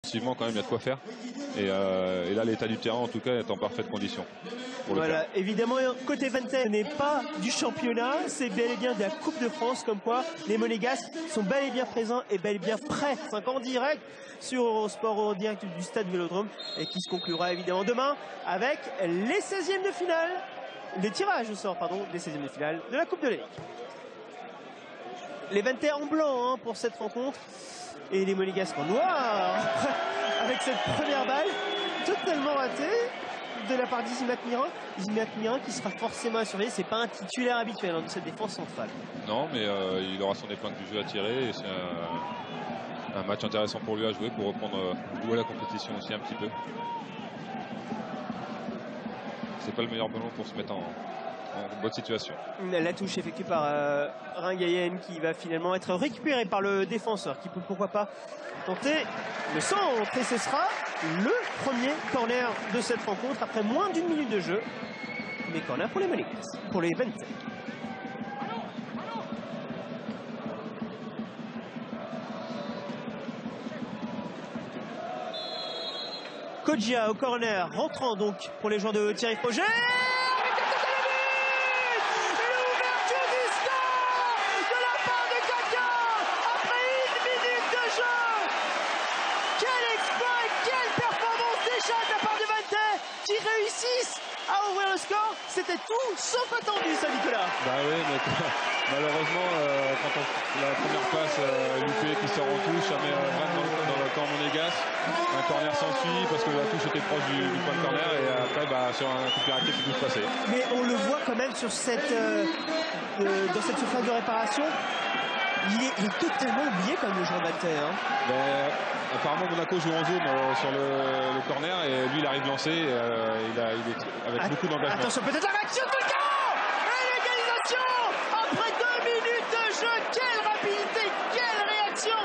offensivement, quand même, il y a de quoi faire. Et là, l'état du terrain, en tout cas, est en parfaite condition. Voilà, évidemment, côté Vente n'est pas du championnat, c'est bel et bien de la Coupe de France, comme quoi les Monégasques sont bel et bien présents et bel et bien prêts. 5 ans en direct sur Eurosport, en direct du stade Vélodrome, et qui se conclura évidemment demain avec les 16e de finale, les tirages au sort, pardon, des 16e de finale de la Coupe de Ligue. Les Vente en blanc pour cette rencontre, et les Monégasques en noir, avec cette première balle totalement ratée de la part d'Izimat Mirin. Izimat Mirin qui sera forcément à surveiller, c'est pas un titulaire habituel de cette défense centrale. Non, mais il aura son épingle du jeu à tirer, et c'est un match intéressant pour lui à jouer, pour reprendre goût à la compétition aussi un petit peu. C'est pas le meilleur ballon pour se mettre en bonne situation. La touche effectuée par Ringayen qui va finalement être récupérée par le défenseur qui peut pourquoi pas tenter le centre, et ce sera le premier corner de cette rencontre après moins d'1 minute de jeu. Premier corner pour les Monégasques, pour les Vente. Kodjia au corner, rentrant donc pour les joueurs de Thierry Froger. À ouvrir le score, c'était tout sauf attendu, ça, Nicolas. Bah oui, mais malheureusement, quand la première passe loupée qui sort en touche, ça met vraiment dans le camp monégasque. Un corner s'ensuit parce que la touche était proche du point de corner, et après, sur un coup de pied arrêté, c'est tout se passer. Mais on le voit quand même sur cette, dans cette surface de réparation. Il est totalement oublié comme le joueur Vente. Apparemment, Monaco joue en zone sur le corner, et lui il arrive lancé. Il est avec beaucoup d'engagement. Attention, peut-être la réaction de Falcao. Et l'égalisation après 2 minutes de jeu. Quelle rapidité, quelle réaction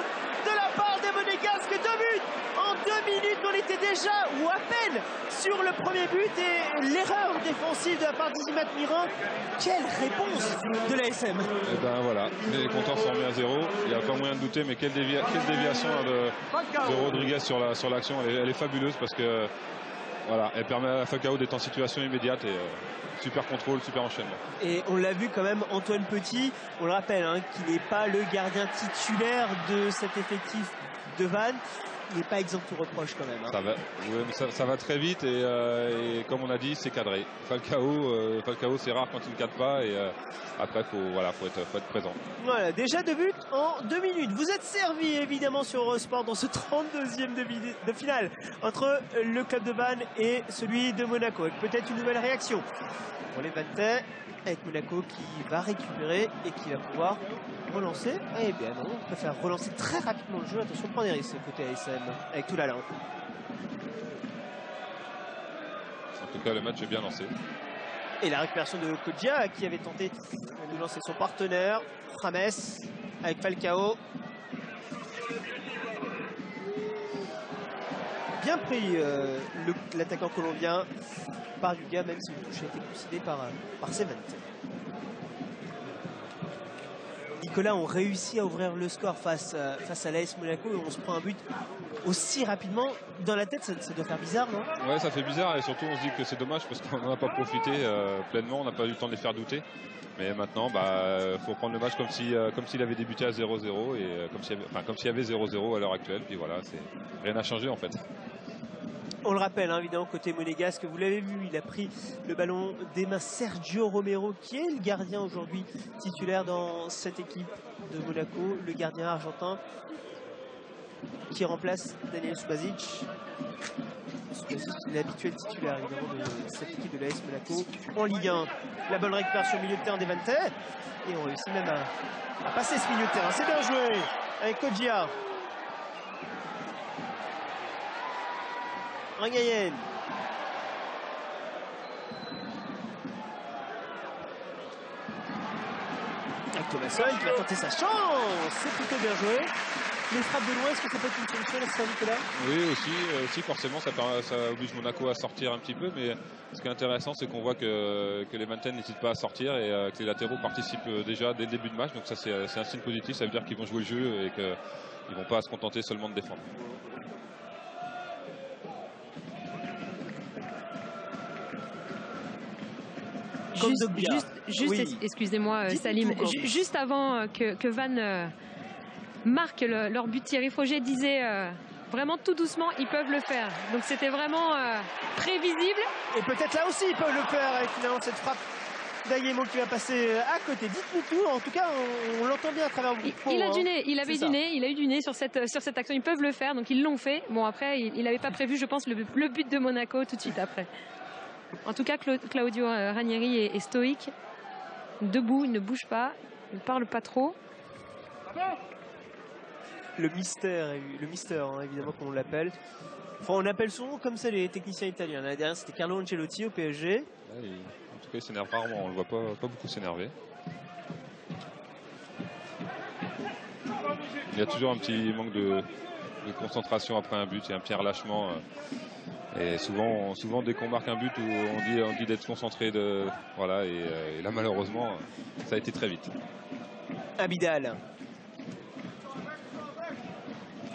de la part des Monégasques. 2 buts en 2 minutes. On était déjà, ou à peine, sur le premier but, et l'erreur défensive de la part d'Izimat Mirin. Quelle réponse de l'ASM. Et ben voilà, les compteurs sont remis à 0. Il n'y a pas moyen de douter, mais quelle déviation de Rodriguez sur l'action. Elle est fabuleuse, parce que voilà, elle permet à Falcao d'être en situation immédiate, et super contrôle, super enchaînement. Et on l'a vu quand même, Antoine Petit, on le rappelle, qu'il n'est pas le gardien titulaire de cet effectif de Vannes. Il n'est pas exempt de reproche quand même. Ça va, ouais, mais ça va très vite, et comme on a dit, c'est cadré. Falcao, c'est rare quand il ne cadre pas, et après faut être présent. Voilà, déjà 2 buts en 2 minutes. Vous êtes servi évidemment sur Eurosport dans ce 32e de finale entre le club de Vannes et celui de Monaco, avec peut-être une nouvelle réaction pour les Vantais, avec Monaco qui va récupérer et qui va pouvoir relancer. Eh bien non, on préfère relancer très rapidement le jeu. Attention, prendre des risques côté ASM avec tout l'allant. En tout cas, le match est bien lancé. Et la récupération de Kodjia qui avait tenté de lancer son partenaire, James, avec Falcao. Bien pris l'attaquant colombien par Yuga, même si le touche a été concédé par Sevente. Nicolas ont réussi à ouvrir le score face à l'AS Monaco, et on se prend un but aussi rapidement. Dans la tête, ça doit faire bizarre, non? Ouais, ça fait bizarre, et surtout on se dit que c'est dommage parce qu'on n'en a pas profité pleinement, on n'a pas eu le temps de les faire douter. Mais maintenant, faut prendre le match comme s'il avait débuté à 0-0, et comme s'il y avait 0-0 à l'heure actuelle. Puis voilà, rien n'a changé en fait. On le rappelle, évidemment, côté monégasque, vous l'avez vu, il a pris le ballon des mains Sergio Romero, qui est le gardien aujourd'hui titulaire dans cette équipe de Monaco, le gardien argentin qui remplace Daniel Subasic. L'habituel titulaire évidemment de cette équipe de l'AS Monaco en Ligue 1. La bonne récupération au milieu de terrain des Vente, et on réussit même à passer ce milieu de terrain. C'est bien joué avec Kodjia. Ringayen. Avec Thomasson qui va tenter sa chance. C'est plutôt bien joué. Les frappes de loin, est-ce que ça peut être une solution, là, Nicolas? Oui, aussi forcément, ça oblige Monaco à sortir un petit peu, mais ce qui est intéressant, c'est qu'on voit que les Vente n'hésitent pas à sortir, et que les latéraux participent déjà dès le début de match, donc ça c'est un signe positif, ça veut dire qu'ils vont jouer le jeu et qu'ils ne vont pas se contenter seulement de défendre. Oui. Excusez-moi Salim, juste avant que Vannes marque leur but, Thierry Frogier disait vraiment tout doucement, ils peuvent le faire. Donc c'était vraiment prévisible. Et peut-être là aussi ils peuvent le faire avec finalement cette frappe d'Aguemo qui va passer à côté. Dites-nous tout, en tout cas on l'entend bien à travers vous. Il a du nez, il a eu du nez sur cette action. Ils peuvent le faire, donc ils l'ont fait. Bon après, il n'avait pas prévu, je pense, le but de Monaco tout de suite après. En tout cas, Claudio Ranieri est stoïque, debout, il ne bouge pas, il ne parle pas trop. Le mystère, hein, évidemment comme on l'appelle. Enfin, on appelle souvent comme ça les techniciens italiens. L'année dernière, c'était Carlo Ancelotti au PSG. Ouais, en tout cas, il s'énerve rarement. On le voit pas beaucoup s'énerver. Il y a toujours un petit manque de concentration après un but et un petit relâchement. Et souvent, dès qu'on marque un but, on dit d'être concentré. Voilà, et là, malheureusement, ça a été très vite. Abidal.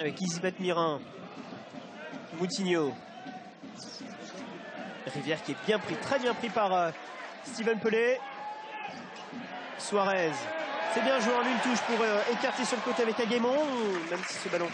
Avec Isibeth Mirin. Moutinho. Rivière qui est bien pris, très bien pris par Steven Pelé. Suarez. C'est bien joué en une touche pour écarter sur le côté avec Aguemon, même si ce ballon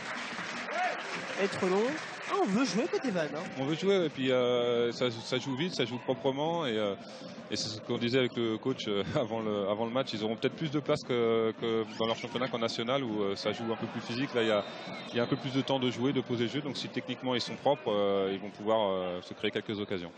est trop long. Ah, on veut jouer côté Vannes. Hein. On veut jouer et puis ça joue vite, ça joue proprement et c'est ce qu'on disait avec le coach avant le match. Ils auront peut-être plus de place que dans leur championnat qu'en national où ça joue un peu plus physique. Là, il y a un peu plus de temps de jouer, de poser le jeu. Donc si techniquement ils sont propres, ils vont pouvoir se créer quelques occasions.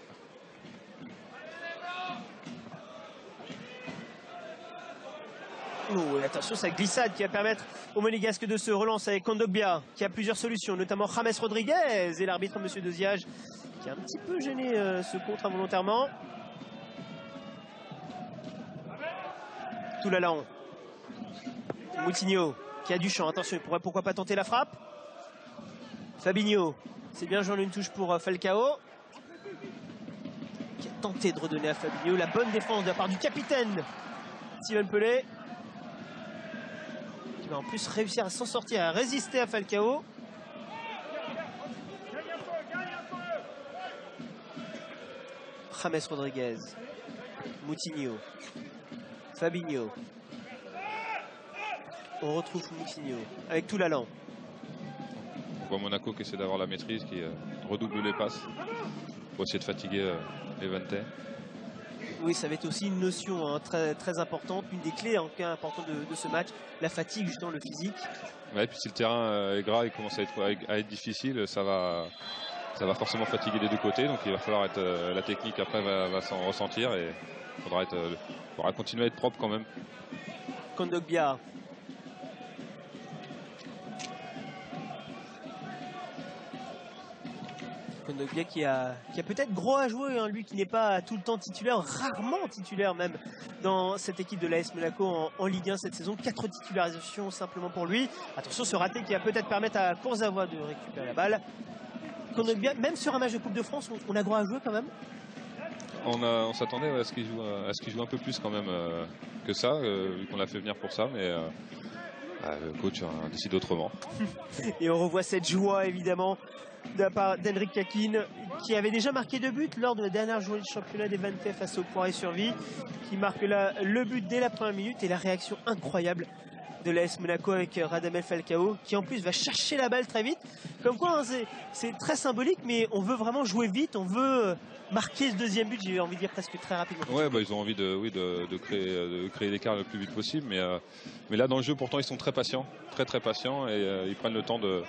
Oh, attention, sa glissade qui va permettre au Monégasque de se relancer avec Kondogbia qui a plusieurs solutions, notamment James Rodriguez et l'arbitre M. Deziage qui a un petit peu gêné ce contre involontairement. Toulalan. Moutinho qui a du champ, attention, il pourrait pourquoi pas tenter la frappe. Fabinho, c'est bien joué une touche pour Falcao qui a tenté de redonner à Fabinho. La bonne défense de la part du capitaine Steven Pelé. Qui va en plus réussir à s'en sortir, à résister à Falcao. James Rodriguez. Moutinho. Fabinho. On retrouve Moutinho avec Toulalan. On voit Monaco qui essaie d'avoir la maîtrise, qui redouble les passes pour essayer de fatiguer les Vantais. Oui, ça va être aussi une notion hein, très, très importante, une des clés en cas important de ce match, la fatigue, justement le physique. Ouais, puis si le terrain est gras et commence à être difficile, ça va forcément fatiguer les deux côtés, donc il va falloir être la technique après va s'en ressentir et il faudra continuer à être propre quand même. Kondogbia. Kondogbia qui a peut-être gros à jouer, hein, lui qui n'est pas tout le temps titulaire, rarement titulaire même dans cette équipe de l'AS Monaco en Ligue 1 cette saison. 4 titularisations simplement pour lui. Attention ce raté qui va peut-être permettre à Kurzawa de récupérer la balle. Kondogbia, même sur un match de Coupe de France, on a gros à jouer quand même. On s'attendait à ce qu'il joue un peu plus quand même que ça, vu qu'on l'a fait venir pour ça, mais le coach décide autrement. Et on revoit cette joie évidemment de la part d'Henrik Kakin qui avait déjà marqué 2 buts lors de la dernière journée du championnat des Vantais face au Poiré-sur-Vie, qui marque là le but dès la première minute et la réaction incroyable de l'AS Monaco avec Radamel Falcao qui en plus va chercher la balle très vite. Comme quoi hein, c'est très symbolique, mais on veut vraiment jouer vite, on veut marquer ce deuxième but, j'ai envie de dire presque très rapidement. Ouais, bah, ils ont envie de créer l'écart le plus vite possible, mais là dans le jeu pourtant ils sont très patients, très patients et ils prennent le temps de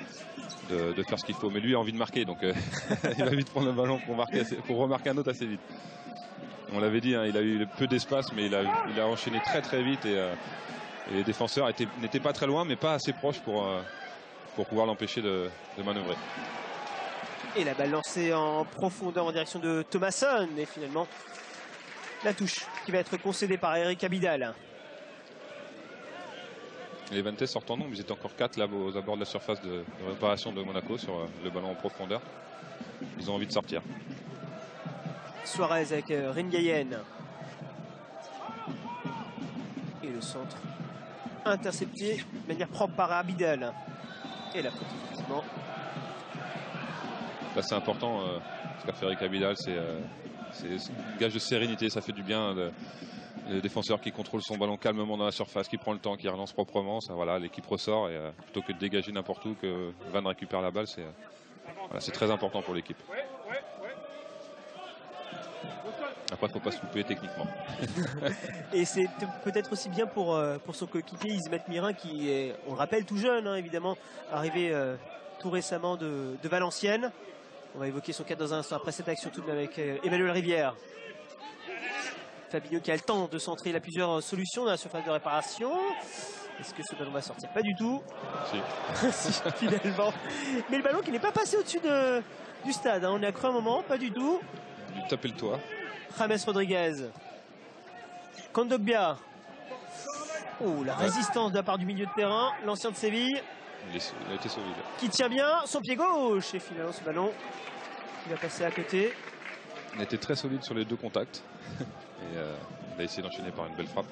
faire ce qu'il faut. Mais lui a envie de marquer, donc il va vite prendre le ballon pour remarquer un autre assez vite. On l'avait dit, hein, il a eu peu d'espace, mais il a enchaîné très vite et les défenseurs n'étaient pas très loin, mais pas assez proches pour pouvoir l'empêcher de manœuvrer. Et la balle lancée en profondeur en direction de Thomasson. Et finalement, la touche qui va être concédée par Eric Abidal. Les Vantais sortent en nombre, ils étaient encore 4 là aux abords de la surface de réparation de Monaco sur le ballon en profondeur. Ils ont envie de sortir. Suarez avec Ringayen. Et le centre intercepté de manière propre par Abidal. Et la faute effectivement. Là c'est important, ce qu'a fait Eric Abidal, c'est un gage de sérénité, ça fait du bien. Le défenseur qui contrôle son ballon calmement dans la surface, qui prend le temps, qui relance proprement, ça, voilà, l'équipe ressort et plutôt que de dégager n'importe où, que Van récupère la balle, c'est très important pour l'équipe. Après, il ne faut pas se louper techniquement. Et c'est peut-être aussi bien pour son coéquipier Ismet Mirin, qui est, on le rappelle, tout jeune, hein, évidemment, arrivé tout récemment de Valenciennes. On va évoquer son cas dans un instant après cette action tout de même avec Emmanuel Rivière. Fabinho qui a le temps de centrer, il a plusieurs solutions dans la surface de réparation. Est-ce que ce ballon va sortir? Pas du tout. Si. Si, finalement. Mais le ballon qui n'est pas passé au-dessus du stade. Hein. On est à cru un moment, pas du tout. Il lui tapait le toit. James Rodriguez. Kondogbia. Oh, la résistance de la part du milieu de terrain. L'ancien de Séville. Il a été solide. Qui tient bien son pied gauche. Et finalement, ce ballon qui va passer à côté. Il a été très solide sur les deux contacts. Et il a essayé d'enchaîner par une belle frappe.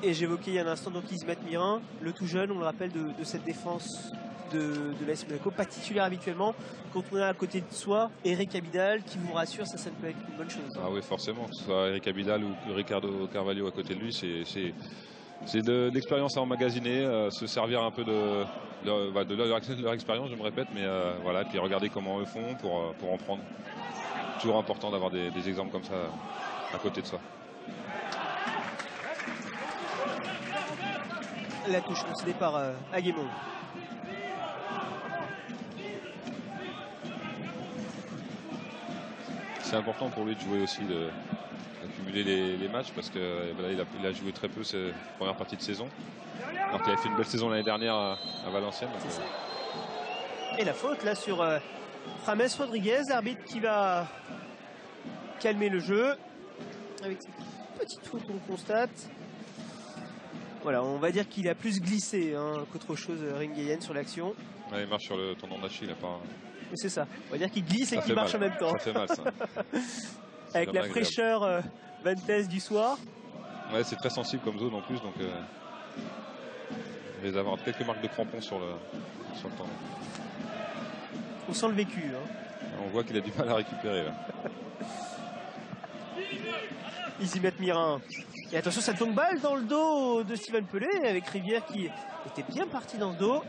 Et j'évoquais il y a un instant donc Ismet Mirin, le tout jeune, on le rappelle, de cette défense de l'AS Monaco, pas titulaire habituellement. Quand on a à côté de soi Eric Abidal qui vous rassure, ça peut être une bonne chose. Hein. Ah oui, forcément, que ce soit Eric Abidal ou Ricardo Carvalho à côté de lui, c'est de l'expérience à emmagasiner, se servir un peu de leur expérience, je me répète, mais voilà, puis regarder comment eux font pour en prendre. Toujours important d'avoir des exemples comme ça à côté de soi. La touche concédée par Aguemon. C'est important pour lui de jouer aussi, d'accumuler les matchs parce que voilà, il a joué très peu cette première partie de saison. Alors qu'il avait fait une belle saison l'année dernière à Valenciennes. Et la faute là sur James Rodriguez, l'arbitre qui va calmer le jeu. Avec cette petite faute qu'on constate. Voilà, on va dire qu'il a plus glissé hein, qu'autre chose, Ringuyen, sur l'action. Ouais, il marche sur le tendon d'Achille. C'est ça, on va dire qu'il glisse et qu'il marche en même temps. Ça fait mal, ça. Avec la fraîcheur Vantes du soir. Ouais, c'est très sensible comme zone en plus, donc il va avoir quelques marques de crampons sur le tendon. On sent le vécu. Hein. On voit qu'il a du mal à récupérer là. Ismet Mirin. Et attention, cette longue balle dans le dos de Steven Pelé avec Rivière qui était bien parti dans le dos.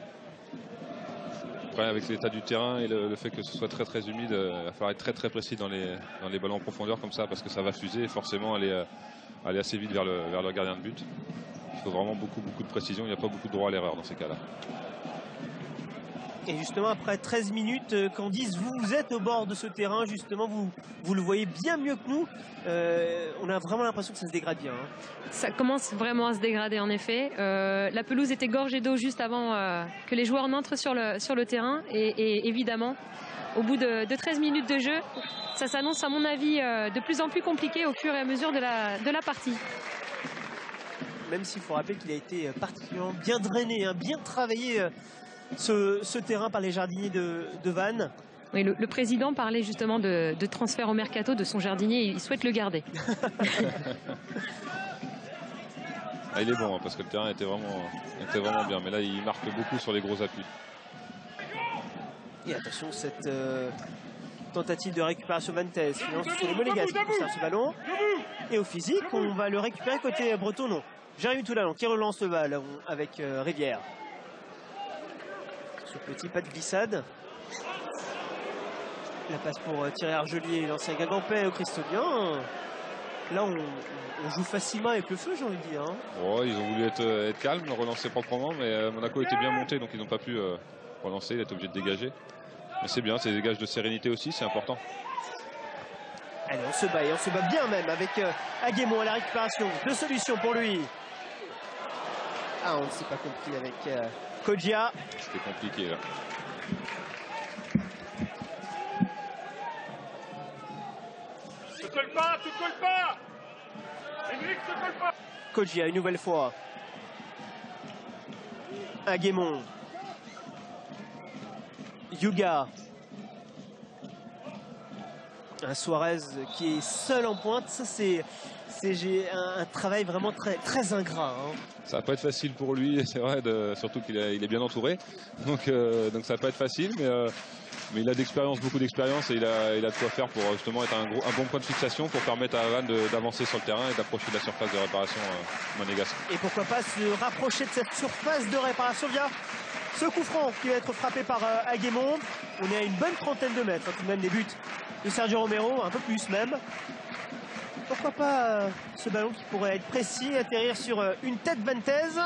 Après, avec l'état du terrain et le fait que ce soit très très humide, il va falloir être très très précis dans les ballons en profondeur comme ça parce que ça va fuser et forcément aller assez vite vers le gardien de but. Il faut vraiment beaucoup de précision, il n'y a pas beaucoup de droit à l'erreur dans ces cas-là. Et justement, après 13 minutes, Candice, vous êtes au bord de ce terrain, justement, vous le voyez bien mieux que nous. On a vraiment l'impression que ça se dégrade bien. Hein. Ça commence vraiment à se dégrader, en effet. La pelouse était gorgée d'eau juste avant que les joueurs n'entrent sur le terrain. Et évidemment, au bout de 13 minutes de jeu, ça s'annonce, à mon avis, de plus en plus compliqué au fur et à mesure de la partie. Même s'il faut rappeler qu'il a été particulièrement bien drainé, hein, bien travaillé. Ce terrain par les jardiniers de Vannes. Oui, le président parlait justement de transfert au mercato de son jardinier. Il souhaite le garder. Ah, il est bon hein, parce que le terrain était vraiment bien. Mais là, il marque beaucoup sur les gros appuis. Et attention, cette tentative de récupération Vantes. Finalement, ce sont les Monégasques qui conservent ce ballon. Et au physique, on va le récupérer côté breton. Jérémy Toulalon qui relance le ballon avec Rivière. Ce petit pas de glissade. La passe pour Thierry Argelier, l'ancien Guingampais au Christonien. Là, on joue facilement avec le feu, j'ai envie de dire. Hein. Oh, ils ont voulu être calmes, relancer proprement, mais Monaco était bien monté, donc ils n'ont pas pu relancer. Il est obligé de dégager. Mais c'est bien, c'est des gages de sérénité aussi, c'est important. Allez, on se bat bien même avec Aguemon à la récupération. Deux solutions pour lui. Ah, on ne s'est pas compris avec Kodjia. C'était compliqué là. Te colle pas, te colle pas. Henrik, te colle pas. Kodjia une nouvelle fois. Aguemon. Yuga. Un Suarez qui est seul en pointe. Ça, c'est un travail vraiment très ingrat. Hein. Ça va pas être facile pour lui, c'est vrai, surtout qu'il est bien entouré. Donc ça va pas être facile, mais Mais il a d'expérience, beaucoup d'expérience, et il a de quoi faire pour justement être un bon point de fixation pour permettre à Vannes d'avancer sur le terrain et d'approcher de la surface de réparation monégasque. Et pourquoi pas se rapprocher de cette surface de réparation via ce coup franc qui va être frappé par Aguemond. On est à une bonne trentaine de mètres, tout de même des buts de Sergio Romero, un peu plus même. Pourquoi pas ce ballon qui pourrait être précis et atterrir sur une tête vantaise.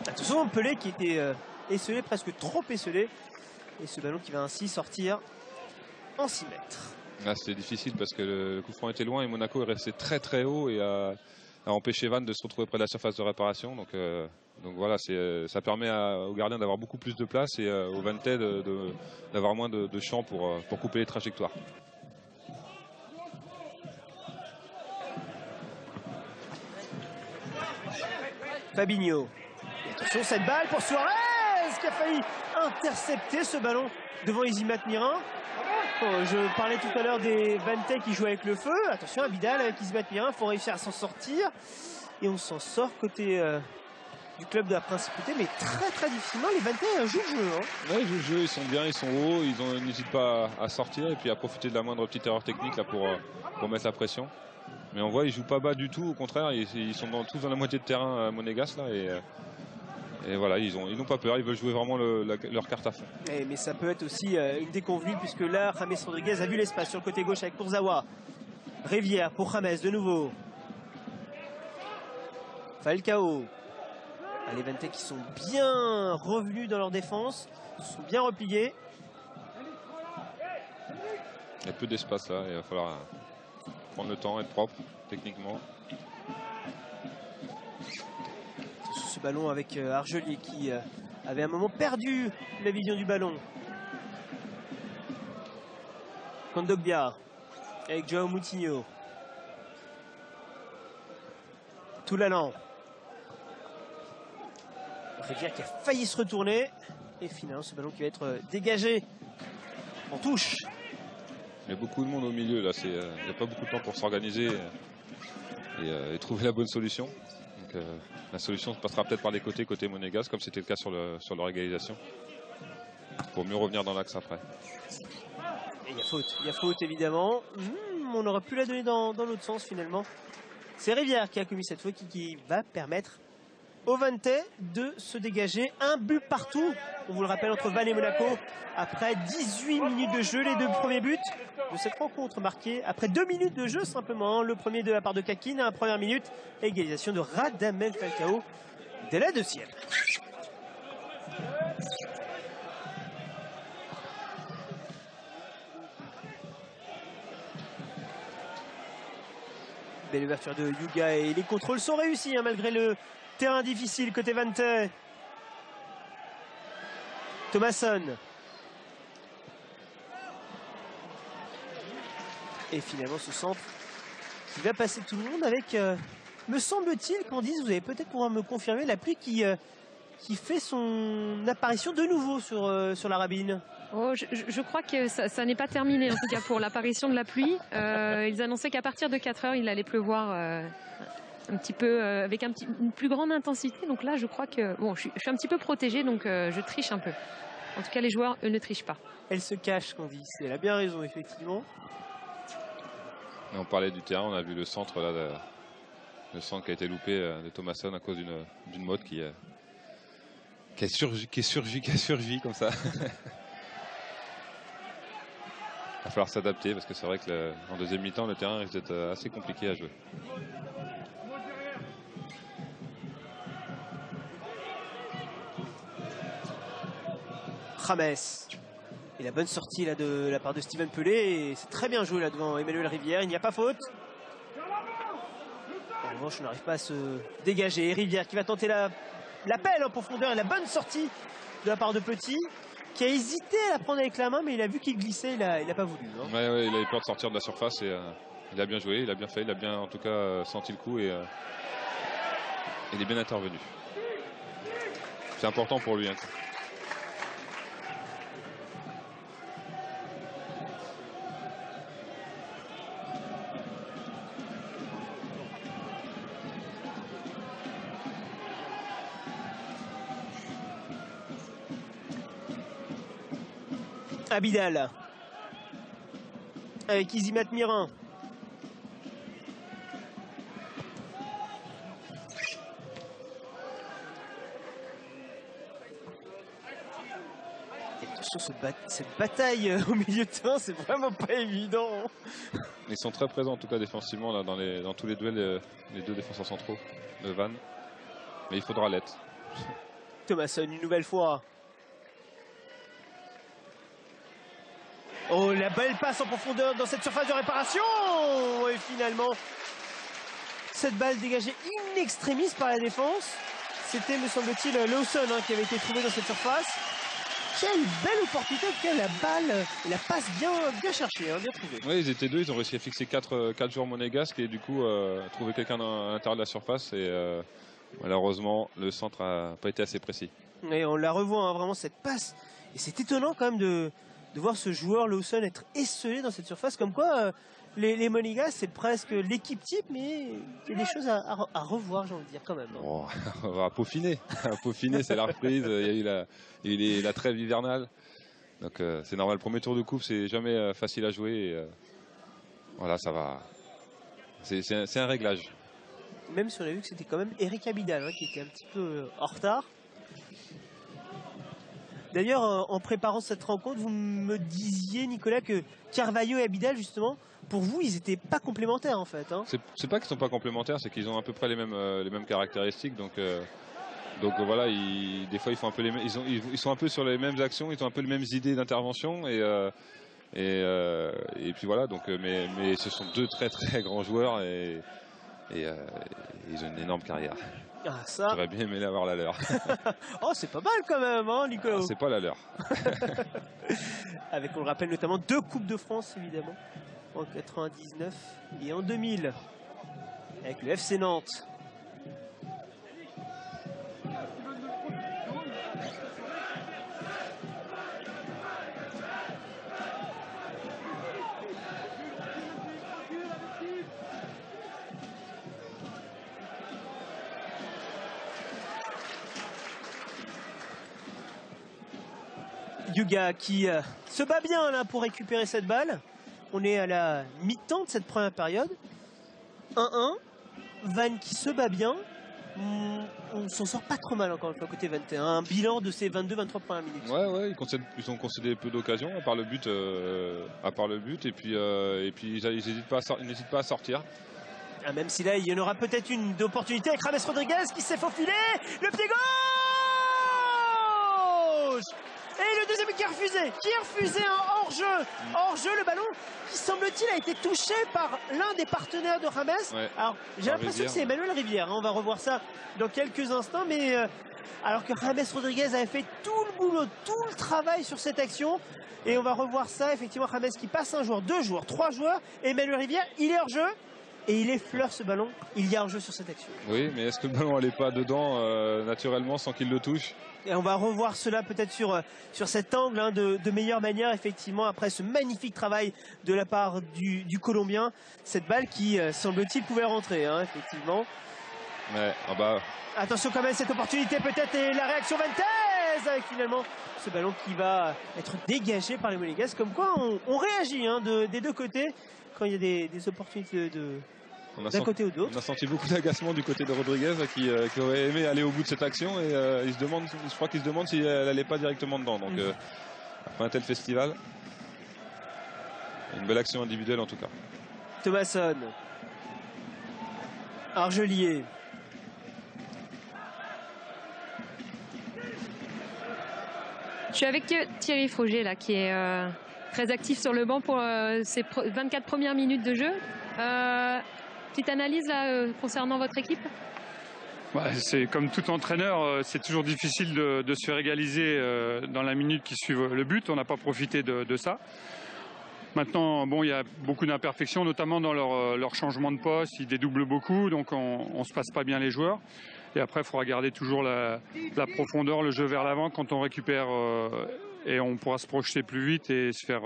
Attention, Pelé qui était esselé, presque trop esselé. Et ce ballon qui va ainsi sortir en 6 mètres. Là, c'était difficile parce que le coup franc était loin et Monaco est resté très très haut et a empêché Vannes de se retrouver près de la surface de réparation. Donc voilà, ça permet au gardien d'avoir beaucoup plus de place et au Vantais d'avoir moins de champ pour couper les trajectoires. Fabinho. Et attention, cette balle pour Suarez qui a failli intercepter ce ballon devant Isimat Mirin. Bon, je parlais tout à l'heure des Vantais qui jouent avec le feu. Attention, Abidal avec Isimat Mirin, il faut réussir à s'en sortir. Et on s'en sort côté du club de la Principauté, mais très très difficilement. Les Vantais jouent le jeu. Hein. Ouais, ils jouent le jeu, ils sont bien, ils sont hauts, ils n'hésitent pas à sortir et puis à profiter de la moindre petite erreur technique là, pour mettre la pression. Mais on voit, ils jouent pas bas du tout, au contraire, ils sont tous dans la moitié de terrain monégasque là et voilà, ils n'ont pas peur, ils veulent jouer vraiment leur carte à fond. Mais ça peut être aussi une déconvenue puisque là, James Rodriguez a vu l'espace sur le côté gauche avec Kurzawa. Rivière pour James de nouveau. Falcao. Les Vantais qui sont bien revenus dans leur défense, sont bien repliés. Il y a peu d'espace là, il va falloir prendre le temps, être propre techniquement. Ce ballon avec Argelier qui avait un moment perdu la vision du ballon. Kondogbia avec Joao Moutinho. Toulalan. Rivière qui a failli se retourner. Et finalement ce ballon qui va être dégagé en touche. Il y a beaucoup de monde au milieu là, il n'y a pas beaucoup de temps pour s'organiser et trouver la bonne solution. Donc, la solution passera peut-être par les côtés monégasques, comme c'était le cas sur leur égalisation, pour mieux revenir dans l'axe après. Et il y a faute évidemment. On aurait pu la donner dans l'autre sens finalement. C'est Rivière qui a commis cette faute qui va permettre aux Vantais de se dégager. Un but partout, on vous le rappelle, entre Vannes et Monaco. Après 18 minutes de jeu, les deux premiers buts de cette rencontre marqués après 2 minutes de jeu simplement. Le premier de la part de Kakin à la première minute. Égalisation de Radamel Falcao dès la deuxième. Belle ouverture de Yuga et les contrôles sont réussis hein, malgré le terrain difficile côté Vantais. Thomasson. Et finalement ce centre qui va passer tout le monde avec, me semble-t-il, Candice, vous allez peut-être pouvoir me confirmer, la pluie qui fait son apparition de nouveau sur la Rabine. Oh, je crois que ça n'est pas terminé en tout cas pour l'apparition de la pluie. Ils annonçaient qu'à partir de 4 heures il allait pleuvoir un petit peu avec une plus grande intensité. Donc là je crois que bon, je suis un petit peu protégée donc je triche un peu. En tout cas les joueurs eux ne trichent pas. Elle se cache Candice, elle a bien raison effectivement. Et on parlait du terrain, on a vu le centre là, le centre qui a été loupé de Thomasson à cause d'une mode qui a surgi comme ça. Il va falloir s'adapter parce que c'est vrai que en deuxième mi-temps le terrain risque d'être assez compliqué à jouer. James. Et la bonne sortie là de la part de Steven Pelé. C'est très bien joué là devant Emmanuel Rivière. Il n'y a pas faute. En revanche, on n'arrive pas à se dégager. Rivière qui va tenter l'appel en profondeur et la bonne sortie de la part de Petit, qui a hésité à la prendre avec la main, mais il a vu qu'il glissait, il n'a pas voulu. Hein. Ouais, il avait peur de sortir de la surface et il a bien joué, il a bien fait, il a bien en tout cas senti le coup et il est bien intervenu. C'est important pour lui. Hein. Abidal. Avec Izimat Mirin. Cette bataille au milieu de terrain, c'est vraiment pas évident. Ils sont très présents en tout cas défensivement là, dans tous les duels, les deux défenseurs centraux de Vannes. Mais il faudra l'être. Thomasson une nouvelle fois. Oh, la belle passe en profondeur dans cette surface de réparation. Et finalement, cette balle dégagée in extremis par la défense. C'était, me semble-t-il, Lawson qui avait été trouvé dans cette surface. Quelle belle opportunité, en tout cas la balle, la passe bien cherchée, bien trouvée. Oui, ils étaient deux, ils ont réussi à fixer 4 joueurs monégasques et du coup trouver quelqu'un à l'intérieur de la surface et malheureusement le centre n'a pas été assez précis. Et on la revoit vraiment cette passe et c'est étonnant quand même de voir ce joueur Lawson être esselé dans cette surface, comme quoi les Monégasques c'est presque l'équipe type, mais il y a des choses à revoir, j'ai envie de dire quand même. Oh, on va peaufiner, c'est la reprise, il y a eu la trêve hivernale, donc c'est normal, le premier tour de coupe c'est jamais facile à jouer et, voilà, ça va, c'est un réglage. Même si on a vu que c'était quand même Eric Abidal qui était un petit peu en retard. D'ailleurs, en préparant cette rencontre, vous me disiez, Nicolas, que Carvalho et Abidal, justement, pour vous, ils n'étaient pas complémentaires, en fait. C'est pas qu'ils sont pas complémentaires, c'est qu'ils ont à peu près les mêmes caractéristiques. Donc voilà, des fois, ils font un peu ils sont un peu sur les mêmes actions, ils ont un peu les mêmes idées d'intervention. Et puis voilà, donc, mais ce sont deux très très grands joueurs et ils ont une énorme carrière. Ah, ça. J'aurais bien aimé avoir la leur. Oh, c'est pas mal quand même, Nicolas. Ah, c'est pas la leur. Avec, on le rappelle, notamment 2 Coupes de France, évidemment, en 99 et en 2000, avec le FC Nantes. Yuga qui se bat bien là pour récupérer cette balle. On est à la mi-temps de cette première période. 1-1. Vannes qui se bat bien. On s'en sort pas trop mal encore une fois côté 21. Un bilan de ces 22-23 premières minutes. Ouais, ils ont concédé peu d'occasions à part le but. Et puis ils n'hésitent pas à sortir. Ah, même si là il y en aura peut-être une opportunité avec James Rodriguez qui s'est faufilé. Le pied gauche. Et le deuxième qui est refusé un hors-jeu. Hors-jeu, le ballon qui semble-t-il a été touché par l'un des partenaires de James. Ouais, alors j'ai l'impression que c'est Emmanuel Rivière, on va revoir ça dans quelques instants, mais alors que James Rodriguez avait fait tout le boulot, tout le travail sur cette action, et on va revoir ça, effectivement, James qui passe un joueur, 2 joueurs, 3 joueurs, et Emmanuel Rivière, il est hors-jeu. Et il effleure ce ballon, il y a hors-jeu sur cette action. Oui, mais est-ce que le ballon n'allait pas dedans naturellement sans qu'il le touche? Et on va revoir cela peut-être sur cet angle de meilleure manière, effectivement, après ce magnifique travail de la part du Colombien. Cette balle qui, semble-t-il, pouvait rentrer, effectivement. Ouais, bah... Attention quand même, cette opportunité peut-être, et la réaction Ventez avec finalement ce ballon qui va être dégagé par les Monégasques. Comme quoi, on réagit des deux côtés quand il y a des opportunités d'un côté ou de l'autre. On a senti beaucoup d'agacement du côté de Rodriguez qui aurait aimé aller au bout de cette action et je crois qu'il se demande si elle n'allait pas directement dedans. Donc après un tel festival, une belle action individuelle en tout cas. Thomasson, Argelier. Je suis avec Thierry Froger là, qui est très actif sur le banc pour ses 24 premières minutes de jeu. Petite analyse là, concernant votre équipe? C'est comme tout entraîneur, c'est toujours difficile de se faire égaliser dans la minute qui suit le but. On n'a pas profité de ça. Maintenant, il y a beaucoup d'imperfections, notamment dans leur changement de poste. Ils dédoublent beaucoup, donc on ne se passe pas bien les joueurs. Et après, il faudra garder toujours la profondeur, le jeu vers l'avant quand on récupère. Et on pourra se projeter plus vite et se faire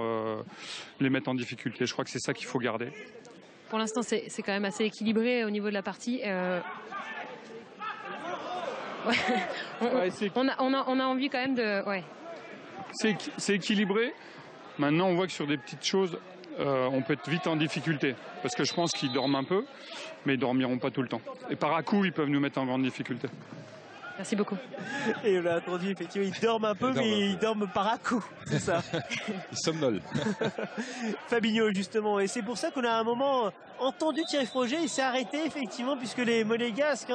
les mettre en difficulté. Je crois que c'est ça qu'il faut garder. Pour l'instant, c'est quand même assez équilibré au niveau de la partie. On a envie quand même de... Ouais. C'est équilibré. Maintenant, on voit que sur des petites choses, on peut être vite en difficulté. Parce que je pense qu'ils dorment un peu, mais ils ne dormiront pas tout le temps. Et par à-coup, ils peuvent nous mettre en grande difficulté. Merci beaucoup. Et on l'a entendu, effectivement, ils dorment un peu, mais ils dorment par à-coup. C'est ça. Ils somnolent. Fabinho, justement. Et c'est pour ça qu'on a à un moment entendu Thierry Froger. Il s'est arrêté, effectivement, puisque les Monégasques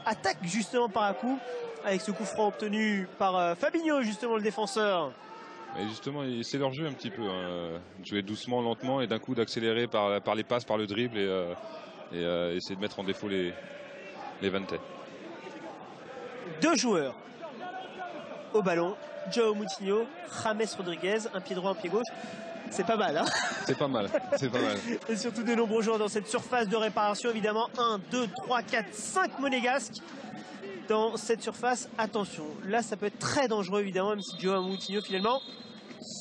attaquent justement par à-coup, avec ce coup franc obtenu par Fabinho, justement, le défenseur. Et justement, c'est leur jeu un petit peu. Jouer doucement, lentement, et d'un coup d'accélérer par les passes, par le dribble, et essayer de mettre en défaut les Vantais. 2 joueurs au ballon, João Moutinho, James Rodriguez, un pied droit, un pied gauche. C'est pas mal, hein? C'est pas mal, c'est pas mal. Et surtout de nombreux joueurs dans cette surface de réparation, évidemment. 1, 2, 3, 4, 5 monégasques dans cette surface. Attention, là ça peut être très dangereux, évidemment, même si João Moutinho finalement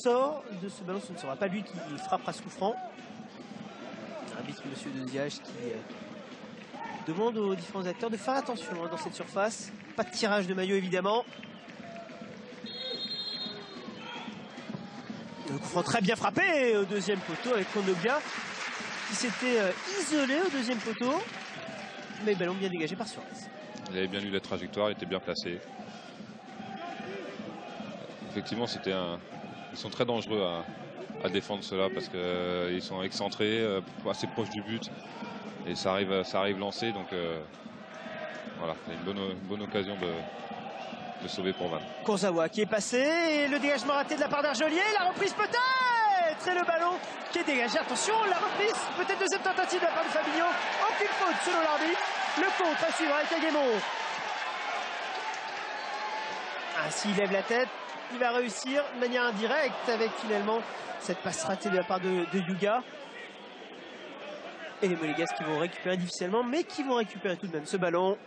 sort de ce ballon. Ce ne sera pas lui qui frappera ce coup franc. Arbitre Monsieur Deziage qui demande aux différents acteurs de faire attention dans cette surface. Pas de tirage de maillot, évidemment. Le coup franc très bien frappé au deuxième poteau avec Kondogbia qui s'était isolé au deuxième poteau, mais ballon bien dégagé par Suarez. Il avait bien lu la trajectoire, il était bien placé. Effectivement, ils sont très dangereux à défendre cela parce qu'ils sont excentrés, assez proches du but, et ça arrive lancé, donc voilà, c'est une bonne occasion de sauver pour Vannes. Kurzawa qui est passé, et le dégagement raté de la part d'Argelier, la reprise peut-être, et le ballon qui est dégagé. Attention, la reprise, peut-être deuxième tentative de la part de Fabinho, aucune faute selon l'arbitre. Le contre à suivre avec Aguemon. S'il lève la tête, il va réussir de manière indirecte avec finalement cette passe ratée de la part de Yuga. Et les Monégasques qui vont récupérer difficilement, mais qui vont récupérer tout de même ce ballon.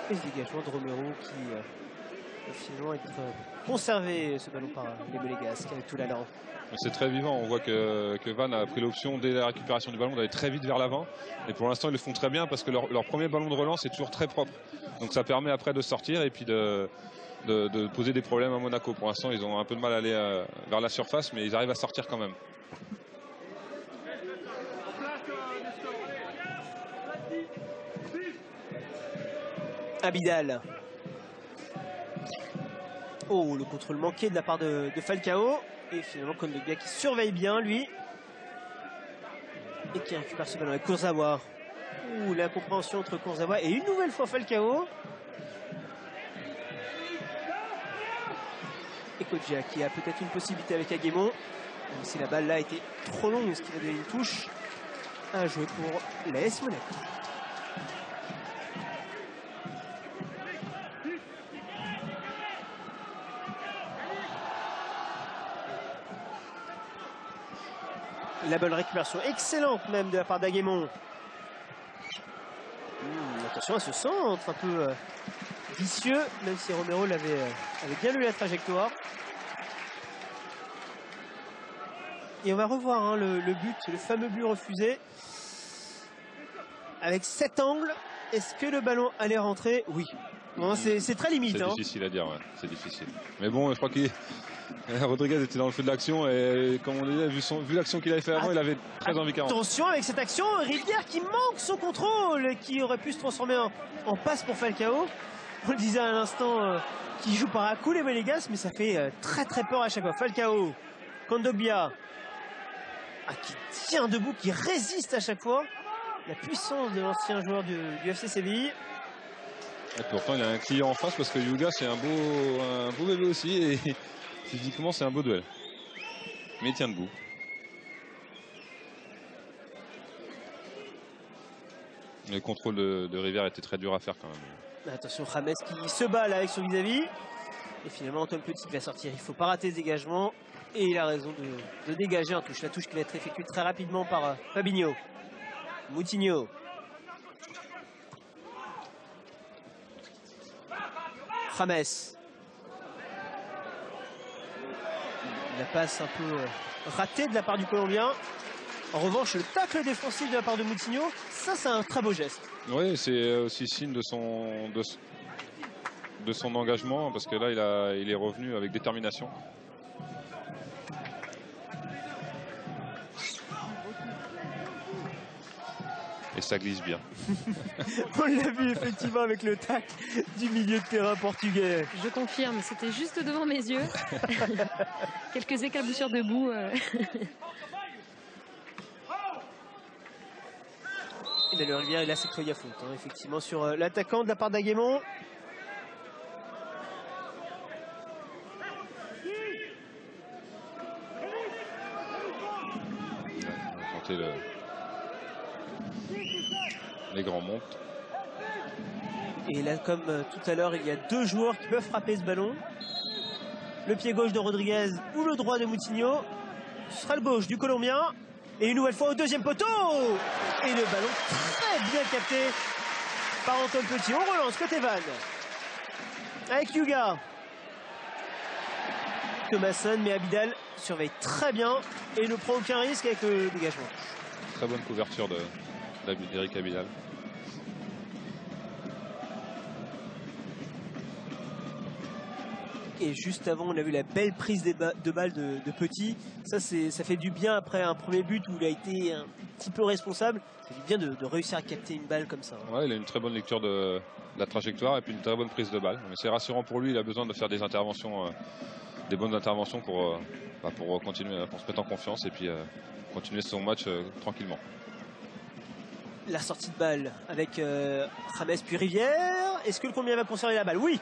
Et ce dégagement de Romero qui va finalement être conservé, ce ballon, par les Monégasques avec tout l'allant. C'est très vivant, on voit que Vannes a pris l'option dès la récupération du ballon d'aller très vite vers l'avant. Et pour l'instant ils le font très bien parce que leur premier ballon de relance est toujours très propre. Donc ça permet après de sortir et puis de poser des problèmes à Monaco. Pour l'instant ils ont un peu de mal à aller vers la surface, mais ils arrivent à sortir quand même. Abidal. Oh, le contrôle manqué de la part de Falcao. Et finalement Kondogbia qui surveille bien lui. Et qui récupère ce ballon avec Kurzawa. Ouh, l'incompréhension entre Kurzawa et une nouvelle fois Falcao. Et Kodjia qui a peut-être une possibilité avec Aguemon. Même si la balle là était trop longue, ce qui va donner une touche à jouer pour l'AS Monaco. La bonne récupération excellente même de la part d'Aguemon. Attention à ce centre un peu vicieux, même si Romero avait bien lu la trajectoire. Et on va revoir le but, le fameux but refusé. Avec cet angle, est-ce que le ballon allait rentrer? Oui. Bon, c'est très limite. C'est difficile à dire, ouais. C'est difficile. Mais bon, je crois que Rodriguez était dans le feu de l'action et comme on disait, vu l'action qu'il avait fait avant, il avait très envie qu'à rentrer. Attention avec cette action, Rivière qui manque son contrôle, qui aurait pu se transformer en passe pour Falcao. On le disait à l'instant, qui joue par à-coup les Monégasques, mais ça fait très très peur à chaque fois. Falcao, Kondogbia, qui tient debout, qui résiste à chaque fois. La puissance de l'ancien joueur du FC Séville. Et pourtant il a un client en face parce que Yuga c'est un beau bébé aussi et physiquement c'est un beau duel. Mais il tient debout. Le contrôle de Rivière était très dur à faire quand même. Attention, James qui se bat là avec son vis-à-vis. Et finalement Antoine Petit va sortir. Il ne faut pas rater ce dégagement. Et il a raison de dégager en touche. La touche qui va être effectuée très rapidement par Fabinho. Moutinho. James. La passe un peu ratée de la part du Colombien. En revanche, le tacle défensif de la part de Moutinho, ça c'est un très beau geste. Oui, c'est aussi signe de de son engagement parce que là il est revenu avec détermination. Et ça glisse bien. On l'a vu effectivement avec le tac du milieu de terrain portugais. Je confirme, c'était juste devant mes yeux. Quelques éclaboussures de boue. Et le Rivière, il a cette feuille à faute, hein, effectivement, sur l'attaquant de la part d'Aguemont. On va tenter les grands montes. Et là, comme tout à l'heure, il y a deux joueurs qui peuvent frapper ce ballon. Le pied gauche de Rodriguez ou le droit de Moutinho. Ce sera le gauche du Colombien. Et une nouvelle fois au deuxième poteau. Et le ballon très bien capté par Antoine Petit. On relance côté Vannes. Avec Yuga. Thomasson, mais Abidal surveille très bien et ne prend aucun risque avec le dégagement. Très bonne couverture d'Eric Abidal. Et juste avant, on a vu la belle prise de balle de Petit. Ça fait du bien après un premier but où il a été un petit peu responsable. Ça fait du bien de réussir à capter une balle comme ça. Ouais, il a une très bonne lecture de la trajectoire et puis une très bonne prise de balle. C'est rassurant pour lui, il a besoin de faire des interventions, des bonnes interventions pour continuer, pour se mettre en confiance et puis continuer son match tranquillement. La sortie de balle avec James puis Rivière. Est-ce que le Colombien va conserver la balle? Oui.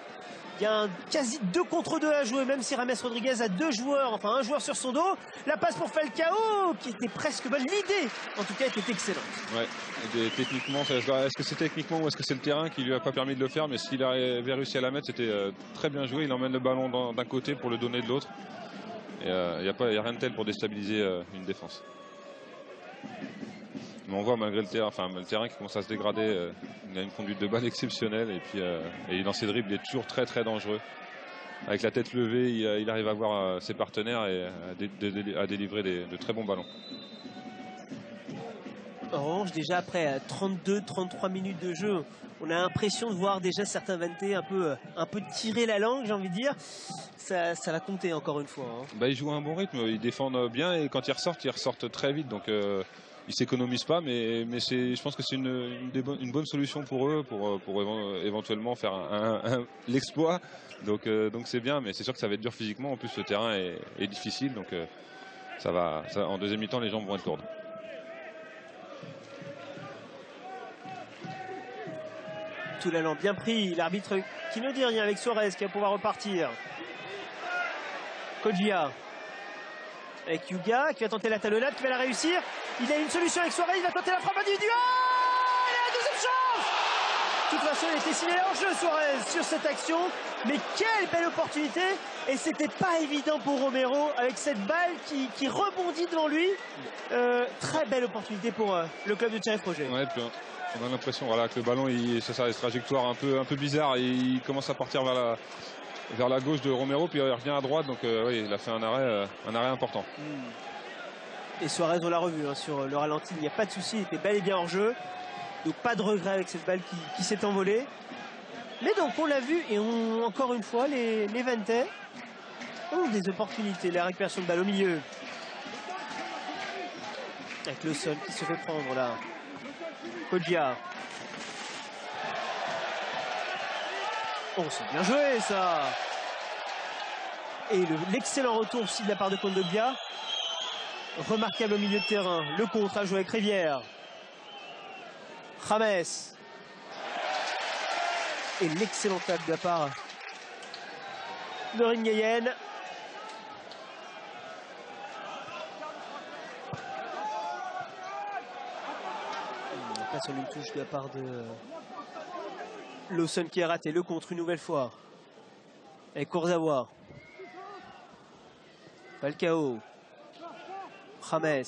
Il y a un quasi 2 contre 2 à jouer, même si James Rodriguez a deux joueurs, enfin un joueur sur son dos. La passe pour Falcao, qui était presque bonne. L'idée, en tout cas, était excellente. Ouais, et techniquement, est-ce que c'est techniquement ou est-ce que c'est le terrain qui lui a pas permis de le faire? Mais s'il avait réussi à la mettre, c'était très bien joué. Il emmène le ballon d'un côté pour le donner de l'autre. Il n'y a rien de tel pour déstabiliser une défense. Mais on voit malgré le terrain qui commence à se dégrader, il a une conduite de balle exceptionnelle et puis et dans ses dribbles il est toujours très très dangereux. Avec la tête levée, il arrive à voir ses partenaires et à délivrer de très bons ballons. Orange, déjà après 32-33 minutes de jeu, on a l'impression de voir déjà certains Vantais un peu tirer la langue, j'ai envie de dire. Ça va compter encore une fois. Hein. Ils jouent à un bon rythme, ils défendent bien et quand ils ressortent très vite. Donc ils s'économisent pas, mais je pense que c'est une bonne solution pour eux, pour éventuellement faire l'exploit. Donc c'est bien, mais c'est sûr que ça va être dur physiquement. En plus, le terrain est difficile, donc en deuxième mi-temps, les jambes vont être lourdes. Tout l'allant bien pris, l'arbitre qui ne dit rien avec Suarez qui va pouvoir repartir. Kodjia avec Yuga qui va tenter la talonnade, qui va la réussir. Il a une solution avec Suarez, il va tenter la frappe individuelle. Il a la deuxième chance. De toute façon, il était signalé en jeu Suarez sur cette action. Mais quelle belle opportunité. Et c'était pas évident pour Romero avec cette balle qui rebondit devant lui. Très belle opportunité pour le club de Thierry Froger. Ouais, puis on a l'impression que le ballon, ça a des trajectoires un peu bizarres. Et il commence à partir vers la gauche de Romero, puis il revient à droite, donc oui, il a fait un arrêt important. Et Suarez, on l'a revu sur le ralenti, il n'y a pas de souci, il était bel et bien hors jeu, donc pas de regret avec cette balle qui s'est envolée. Mais donc on l'a vu, et encore une fois, les Vantais ont des opportunités. La récupération de balle au milieu, avec le sol qui se fait prendre là. Kodjia. Oh, c'est bien joué ça. Et l'excellent retour aussi de la part de Kondogbia. Remarquable au milieu de terrain. Le contre à jouer avec Rivière. James. Et l'excellent tacle de la part de Ringayen. On passe sur une touche de la part de Lawson qui a raté le contre une nouvelle fois. Avec Kurzawa. Falcao. James.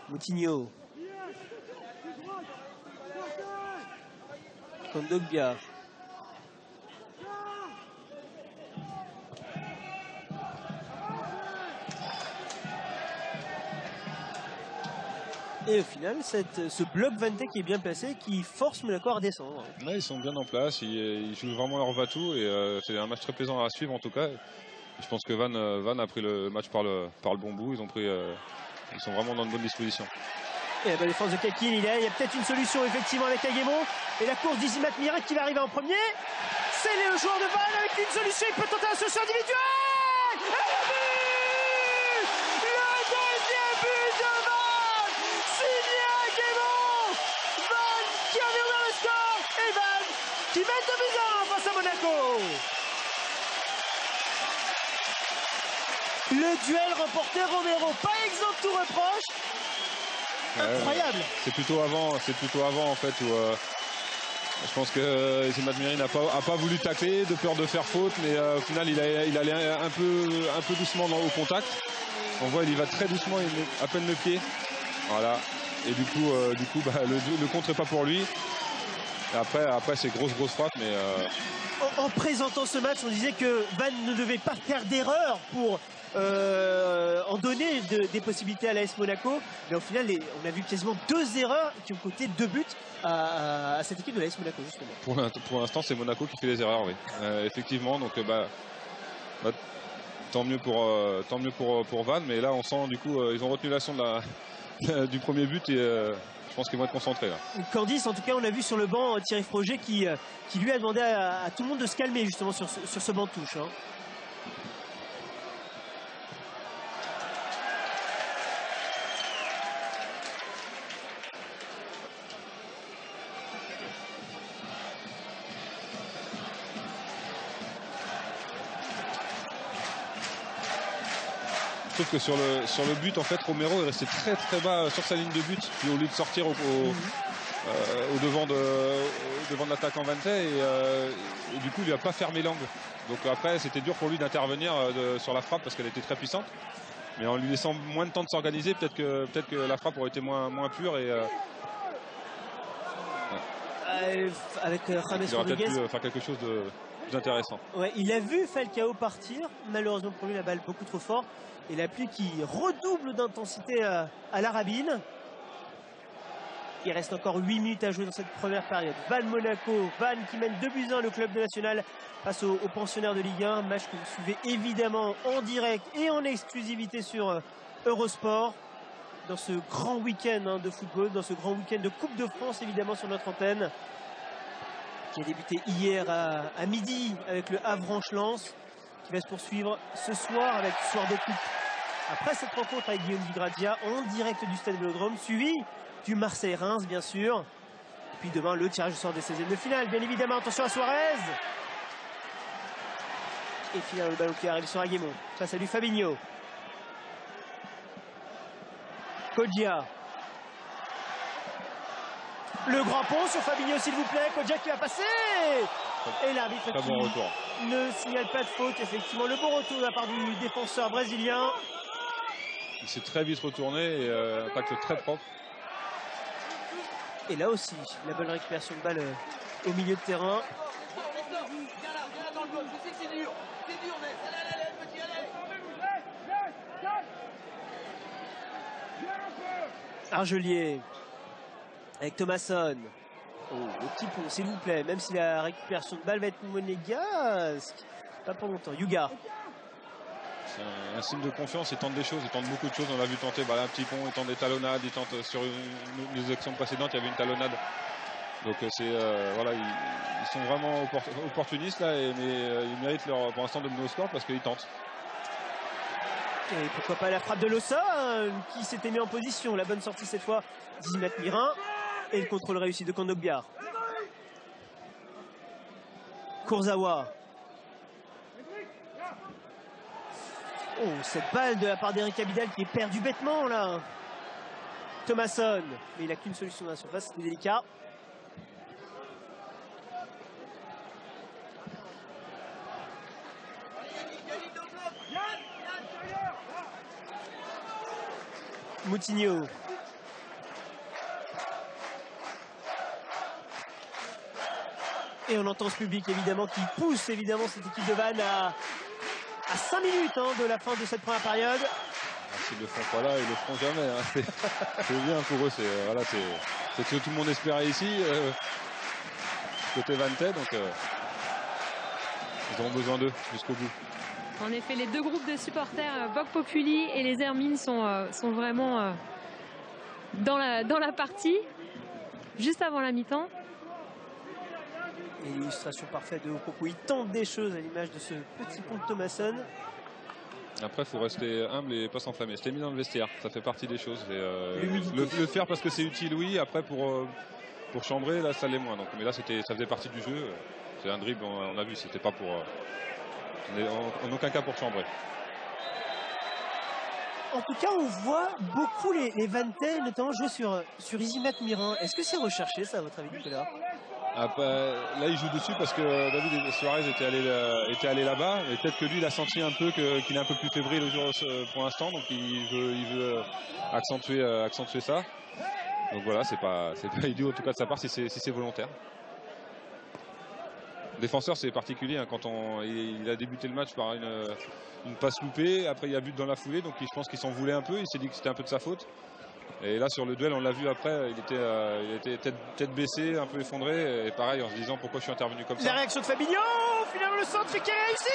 Moutinho. Kondogbia. Et au final, ce bloc Vanté qui est bien placé, qui force Monaco à redescendre. Ouais, ils sont bien en place, ils jouent vraiment leur va-tout et c'est un match très plaisant à suivre en tout cas. Je pense que Van a pris le match par le bon bout, ils sont vraiment dans de bonnes dispositions. Et la défense de Kakin, il y a peut-être une solution effectivement avec Aguemon. Et la course d'Izimat Mirak qui va arriver en premier. C'est le joueur de Van avec une solution, il peut tenter la solution individuelle. Et le deuxième but de Van, signé Aguemon. Van qui a ouvert le score et Van qui met 2-1 face à Monaco. Le duel remporté, Romero, pas exempt de tout reproche. Incroyable. C'est plutôt avant en fait où je pense que Zimat Miri n'a pas voulu tacler de peur de faire faute, mais au final il allait un peu doucement au contact. On voit il y va très doucement, il met à peine le pied. Voilà. Et du coup le contre n'est pas pour lui. Et après c'est grosse frappe, mais en présentant ce match, on disait que Van ne devait pas faire d'erreur pour en donner des possibilités à l'AS Monaco, mais au final on a vu quasiment 2 erreurs qui ont coûté 2 buts à cette équipe de l'AS Monaco justement. Pour l'instant c'est Monaco qui fait les erreurs, oui. Effectivement, donc tant mieux pour Van, mais là on sent du coup ils ont retenu la leçon du premier but et je pense qu'ils vont être concentrés là. Candice, en tout cas on a vu sur le banc Thierry Froger qui lui a demandé à tout le monde de se calmer justement sur ce banc de touche. Je trouve que sur le but en fait Romero est resté très bas sur sa ligne de but, puis au lieu de sortir au devant de l'attaquant Vanté et du coup il n'a pas fermé l'angle. Donc après c'était dur pour lui d'intervenir sur la frappe parce qu'elle était très puissante, mais en lui laissant moins de temps de s'organiser, peut-être que la frappe aurait été moins pure et avec James il aurait Rodriguez peut-être pu faire quelque chose de plus intéressant. Ouais, il a vu Falcao partir, malheureusement pour lui la balle beaucoup trop forte. Et la pluie qui redouble d'intensité à la Rabine. Il reste encore 8 minutes à jouer dans cette première période. Van Monaco, Van qui mène 2-1 le club de national face aux pensionnaires de Ligue 1. Match que vous suivez évidemment en direct et en exclusivité sur Eurosport. Dans ce grand week-end de football, dans ce grand week-end de Coupe de France évidemment sur notre antenne. Qui a débuté hier à midi avec le Avranches-Lens. Qui va se poursuivre ce soir avec Soir de Coupe. Après cette rencontre avec Guillaume Vigradia en direct du Stade Vélodrome, suivi du Marseille-Reims bien sûr. Puis demain le tirage au sort des 16e de finale, bien évidemment. Attention à Suarez. Et finalement le ballon qui arrive sur Aguemon. Face à lui Fabinho. Kodjia. Le grand pont sur Fabinho s'il vous plaît. Kodjia qui va passer. Et l'arbitre qui bon retour. ne signale pas de faute. Effectivement, le bon retour de la part du défenseur brésilien. Il s'est très vite retourné et un tacle très propre. Et là aussi, la bonne récupération de balle au milieu de terrain. Argelier avec Thomasson. Oh, le petit pont, s'il vous plaît, même si la récupération de balle va être monégasque. Pas pour longtemps. Yuga. C'est un signe de confiance, il tente des choses, il tente beaucoup de choses. On l'a vu tenter un petit pont, il tente des talonnades, il tente sur une actions précédentes, il y avait une talonnade. Donc voilà, ils sont vraiment opportunistes là, mais ils méritent pour l'instant de mener au score parce qu'ils tentent. Et pourquoi pas la frappe de Lossa qui s'était mis en position. La bonne sortie cette fois d'Izimat Mirin. Et le contrôle réussi de Kondogbia. Kurzawa. Oh, cette balle de la part d'Eric Abidal qui est perdu bêtement là. Thomasson. Mais il n'a qu'une solution dans la surface, c'était délicat. Moutinho. Et on entend ce public évidemment qui pousse évidemment cette équipe de Vannes à 5 minutes de la fin de cette première période. S'ils ne le font pas là, ils ne le feront jamais. Hein. C'est bien pour eux. Voilà, c'est ce que tout le monde espérait ici. Côté Vantais, donc ils auront besoin d'eux jusqu'au bout. En effet, les deux groupes de supporters, Vogue Populi et les Hermines, sont vraiment dans la partie, juste avant la mi-temps. Et l'illustration parfaite de Okoko. Il tente des choses à l'image de ce petit pont de Thomasson. Après, il faut rester humble et pas s'enflammer. C'était mis dans le vestiaire, ça fait partie des choses. Et, le faire parce que c'est utile, oui. Après, pour chambrer, là, ça l'est moins. Donc, mais là, ça faisait partie du jeu. C'est un dribble, on a vu, c'était pas pour... en aucun cas pour chambrer. En tout cas, on voit beaucoup les Vantais, notamment jouer sur Isimat Mirin. Est-ce que c'est recherché, ça, à votre avis, Nicolas? Là, il joue dessus parce que David Suarez était allé là-bas. Et peut-être que lui, il a senti un peu qu'il est un peu plus fébrile pour l'instant. Donc, il veut accentuer ça. Donc voilà, c'est pas idiot en tout cas de sa part si c'est volontaire. Défenseur, c'est particulier hein, quand il a débuté le match par une passe loupée. Après, il y a but dans la foulée. Donc, je pense qu'il s'en voulait un peu. Il s'est dit que c'était un peu de sa faute. Et là, sur le duel, on l'a vu après, il était tête baissée, un peu effondré. Et pareil, en se disant pourquoi je suis intervenu comme ça. La réaction de Fabinho, finalement le centre qui est réussi.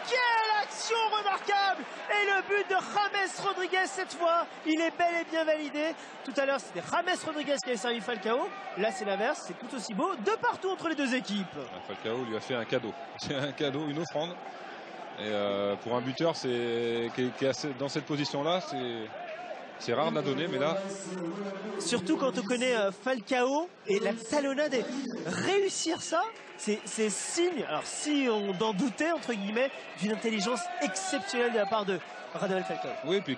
Quelle action remarquable. Et le but de James Rodriguez cette fois, il est bel et bien validé. Tout à l'heure, c'était James Rodriguez qui avait servi Falcao. Là, c'est l'inverse, c'est tout aussi beau. De partout entre les deux équipes. Falcao lui a fait un cadeau. C'est un cadeau, une offrande. Et pour un buteur qui est dans cette position-là, c'est rare de la donner, mais là... Surtout quand on connaît Falcao et la talonnade, réussir ça, c'est signe, alors si on en doutait, entre guillemets, d'une intelligence exceptionnelle de la part de Radamel Falcao. Oui, et puis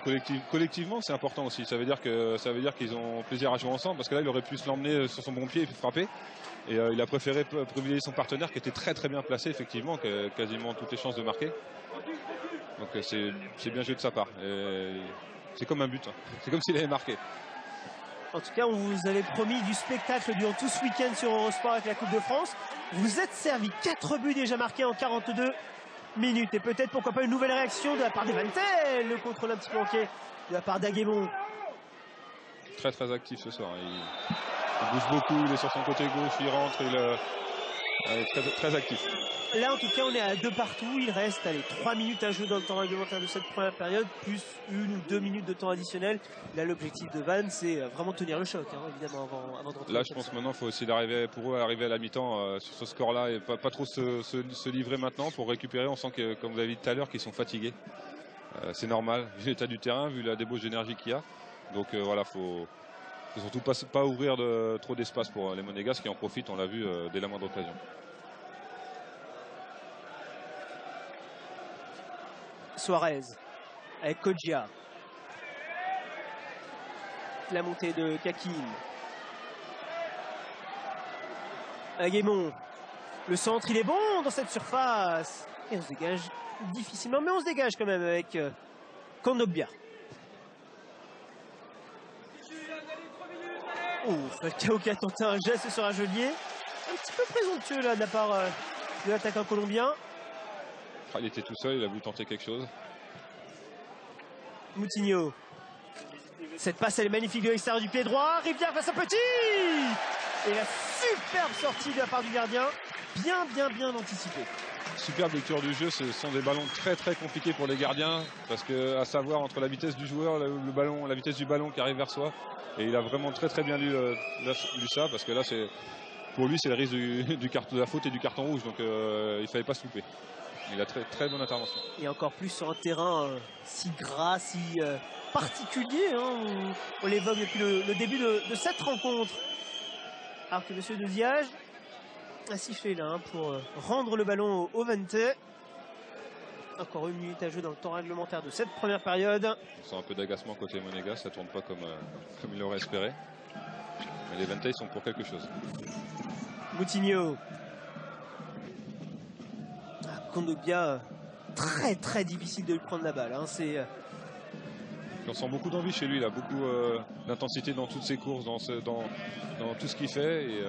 collectivement, c'est important aussi. Ça veut dire qu'ils ont plaisir à jouer ensemble, parce que là, il aurait pu se l'emmener sur son bon pied et puis frapper. Et il a préféré privilégier son partenaire qui était très très bien placé, effectivement, qui a quasiment toutes les chances de marquer. Donc c'est bien joué de sa part. C'est comme un but, hein. C'est comme s'il avait marqué. En tout cas, on vous avait promis du spectacle durant tout ce week-end sur Eurosport avec la Coupe de France. Vous êtes servi 4 buts déjà marqués en 42 minutes. Et peut-être, pourquoi pas, une nouvelle réaction de la part des Vantais. Le contrôle un petit peu manqué de la part d'Aguemon. Très très actif ce soir. Il bouge beaucoup, il est sur son côté gauche, il rentre, il est très, très actif. Là, en tout cas, on est à 2 partout. Il reste 3 minutes à jouer dans le temps réglementaire de cette première période, plus 1 ou 2 minutes de temps additionnel. Là, l'objectif de Vannes, c'est vraiment tenir le choc, hein, évidemment, avant de rentrer. Là, je pense maintenant, il faut aussi pour eux arriver à la mi-temps sur ce score-là et pas trop se livrer maintenant pour récupérer. On sent que, comme vous l'avez dit tout à l'heure, qu'ils sont fatigués. C'est normal, vu l'état du terrain, vu la débauche d'énergie qu'il y a. Donc voilà, faut surtout pas ouvrir trop d'espace pour les Monégasques qui en profitent, on l'a vu dès la moindre occasion. Suarez avec Kodjia. La montée de Kakim. Aguemon. Le centre, il est bon dans cette surface. Et on se dégage difficilement, mais on se dégage quand même avec Kondogbia. Oh, Falcao qui a tenté un geste sur un geôlier. Un petit peu présomptueux là de la part de l'attaquant colombien. Il était tout seul, il a voulu tenter quelque chose. Moutinho. Cette passe, elle est magnifique de l'extérieur du pied droit. Rivière face à Petit. Et la superbe sortie de la part du gardien. Bien anticipé. Superbe lecture du jeu, ce sont des ballons très très compliqués pour les gardiens. Parce que, à savoir, entre la vitesse du joueur, la vitesse du ballon qui arrive vers soi. Et il a vraiment très bien lu ça. Parce que là, pour lui, c'est le risque du carton de la faute et du carton rouge. Donc il fallait pas se louper. Il a très bonne intervention. Et encore plus sur un terrain si gras, si particulier. Hein, on l'évoque depuis le début de cette rencontre. Alors que M. Douziage a sifflé là pour rendre le ballon au Vantais. Encore 1 minute à jouer dans le temps réglementaire de cette première période. On sent un peu d'agacement côté Monégas, ça tourne pas comme il l'aurait espéré. Mais les Vantais sont pour quelque chose. Moutinho. Kondogbia, très difficile de lui prendre la balle. Hein. On sent beaucoup d'envie chez lui, il a beaucoup d'intensité dans toutes ses courses, dans tout ce qu'il fait. Et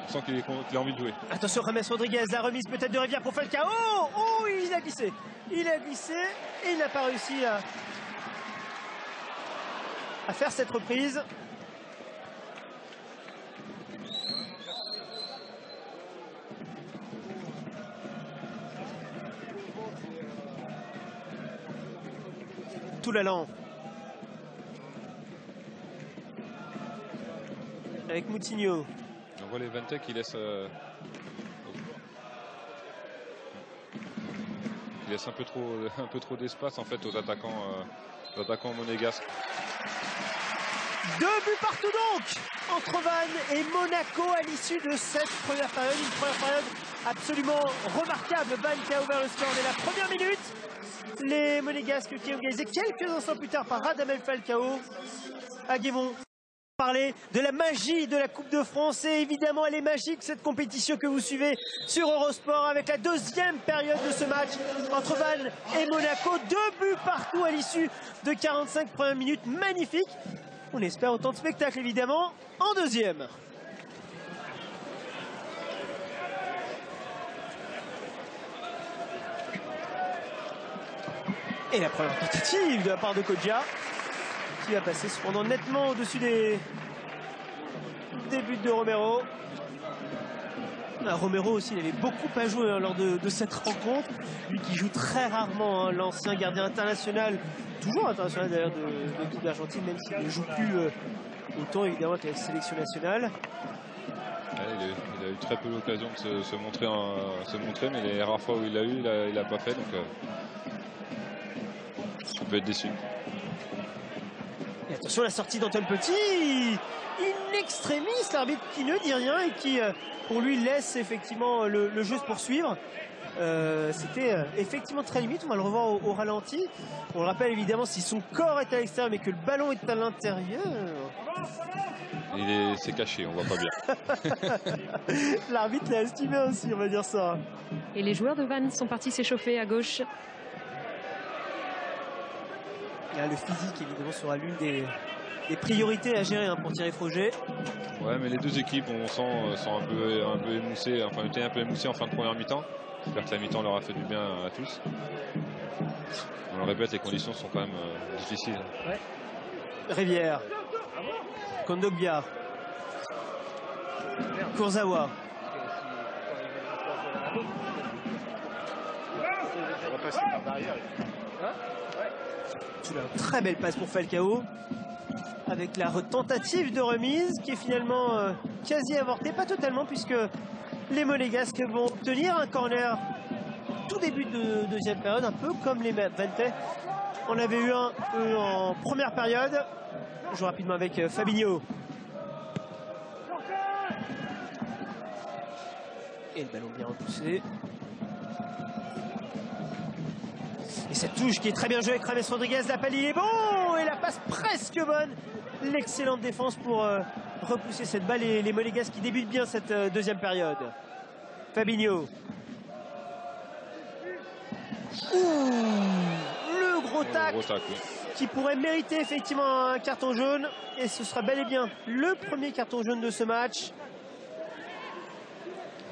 On sent qu'il a envie de jouer. Attention, James Rodriguez, la remise peut-être de Rivière pour Falcao. Oh, il a glissé. Il a glissé et il n'a pas réussi à faire cette reprise. Tout l'allant. Avec Moutinho. On voit les Vente qui laissent un peu trop d'espace en fait aux attaquants monégasques. 2 buts partout donc entre Vannes et Monaco à l'issue de cette première période. Une première période absolument remarquable. Vannes qui a ouvert le score dès la première minute. Les Monégasques qui ont égalisé quelques instants plus tard par Radamel Falcao. Aguemont parler de la magie de la Coupe de France, et évidemment elle est magique cette compétition que vous suivez sur Eurosport avec la deuxième période de ce match entre Vannes et Monaco. 2 buts partout à l'issue de 45 premières minutes. Magnifique. On espère autant de spectacle évidemment en deuxième. Et la première tentative de la part de Kodja, qui va passer cependant nettement au-dessus des buts de Romero. Romero aussi, il avait beaucoup à jouer lors de cette rencontre. Lui qui joue très rarement, l'ancien gardien international, toujours international d'ailleurs de l'équipe d'Argentine, même s'il ne joue plus autant évidemment que la sélection nationale. Ouais, il a eu très peu l'occasion de se montrer, mais les rares fois où il l'a eu, il n'a pas fait. Donc on peut être déçu. Et attention à la sortie d'Antoine Petit, in extremis, l'arbitre qui ne dit rien et qui pour lui laisse effectivement le jeu se poursuivre. C'était effectivement très limite. On va le revoir au ralenti. On le rappelle évidemment, si son corps est à l'extérieur mais que le ballon est à l'intérieur, c'est caché, on voit pas bien. l'arbitre l'a estimé aussi, on va dire ça. Et les joueurs de Vannes sont partis s'échauffer à gauche. Et le physique évidemment sera l'une des priorités à gérer pour Thierry Froger. Ouais, mais les deux équipes, on sent, sont un peu émoussées, enfin étaient un peu émoussées en fin de première mi-temps. J'espère que la mi-temps leur a fait du bien à tous. On le répète, les conditions sont quand même difficiles. Ouais. Rivière, Kondogbia, Kurzawa. Très belle passe pour Falcao, avec la tentative de remise qui est finalement quasi avortée, pas totalement, puisque les Monégasques vont obtenir un corner tout début de deuxième période, un peu comme les Vente. On avait eu un en première période. Je joue rapidement avec Fabinho. Et le ballon bien repoussé. Et cette touche qui est très bien jouée avec James Rodriguez. L'appel il est bon et la passe presque bonne. L'excellente défense pour repousser cette balle, et les Monégasques qui débutent bien cette deuxième période. Fabinho. Le gros tac, Oui. qui pourrait mériter effectivement un carton jaune, et ce sera bel et bien le premier carton jaune de ce match.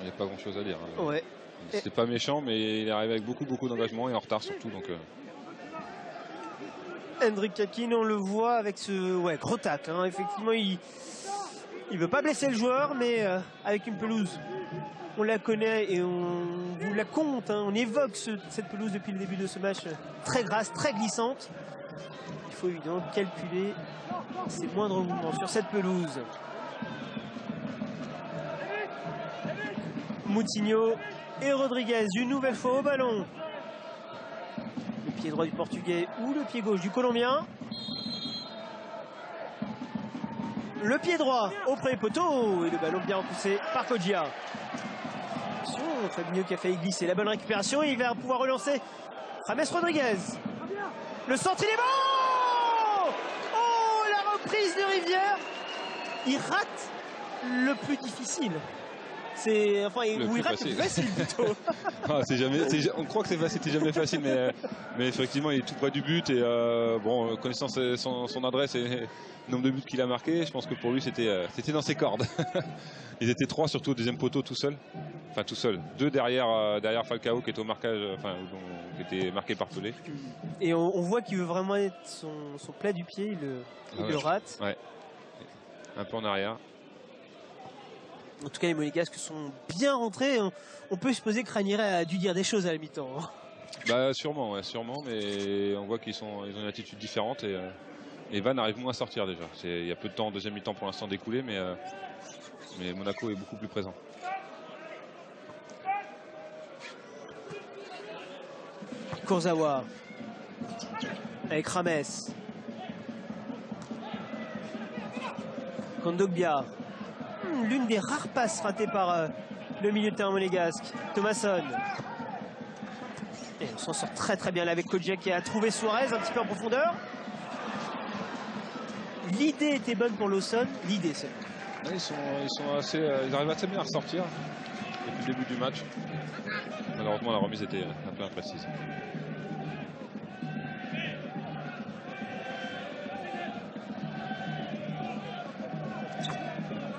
Il n'y a pas grand chose à dire. Ouais. C'était pas méchant, mais il est arrivé avec beaucoup d'engagement et en retard surtout. Donc, Hendrik Kakin, on le voit avec ce gros tac. Effectivement, il veut pas blesser le joueur, mais avec une pelouse, on la connaît et on vous la compte. On évoque cette pelouse depuis le début de ce match, très grasse, très glissante. Il faut évidemment calculer ses moindres mouvements sur cette pelouse. Moutinho et Rodriguez, une nouvelle fois au ballon. Le pied droit du Portugais ou le pied gauche du Colombien. Le pied droit au premier poteau et le ballon bien repoussé par Kodja. Attention, Fabinho qui a failli glisser. La bonne récupération, et il va pouvoir relancer James Rodriguez. Le centre, il est bon! Oh, la reprise de Rivière. Il rate le plus difficile. Enfin, où il rate le plus facile plutôt. Ah, on croit que c'est facile, c'est jamais facile, mais effectivement, il est tout près du but. Et bon, connaissant son adresse et le nombre de buts qu'il a marqué, je pense que pour lui, c'était dans ses cordes. Ils étaient 3 surtout au deuxième poteau tout seul. Enfin, tout seul. 2 derrière Falcao qui était au marquage, enfin, qui était marqué par Pelé. Et on voit qu'il veut vraiment être son plat du pied, il le rate. Ouais. Un peu en arrière. En tout cas, les Monégasques sont bien rentrés. On peut supposer que Ranieri a dû dire des choses à la mi-temps. Bah, sûrement, ouais, sûrement, mais on voit ils ont une attitude différente et Vannes arrive moins à sortir déjà. Il y a peu de temps en deuxième mi-temps pour l'instant d'écouler, mais Monaco est beaucoup plus présent. Kurzawa avec Rames. Kondogbia. L'une des rares passes ratées par le milieu de terrain monégasque. Thomasson. Et on s'en sort très très bien là avec Kodjia qui a trouvé Suarez un petit peu en profondeur. L'idée était bonne pour Lawson. L'idée, c'est bon. Ils arrivent assez bien à ressortir depuis le début du match. Malheureusement, la remise était un peu imprécise.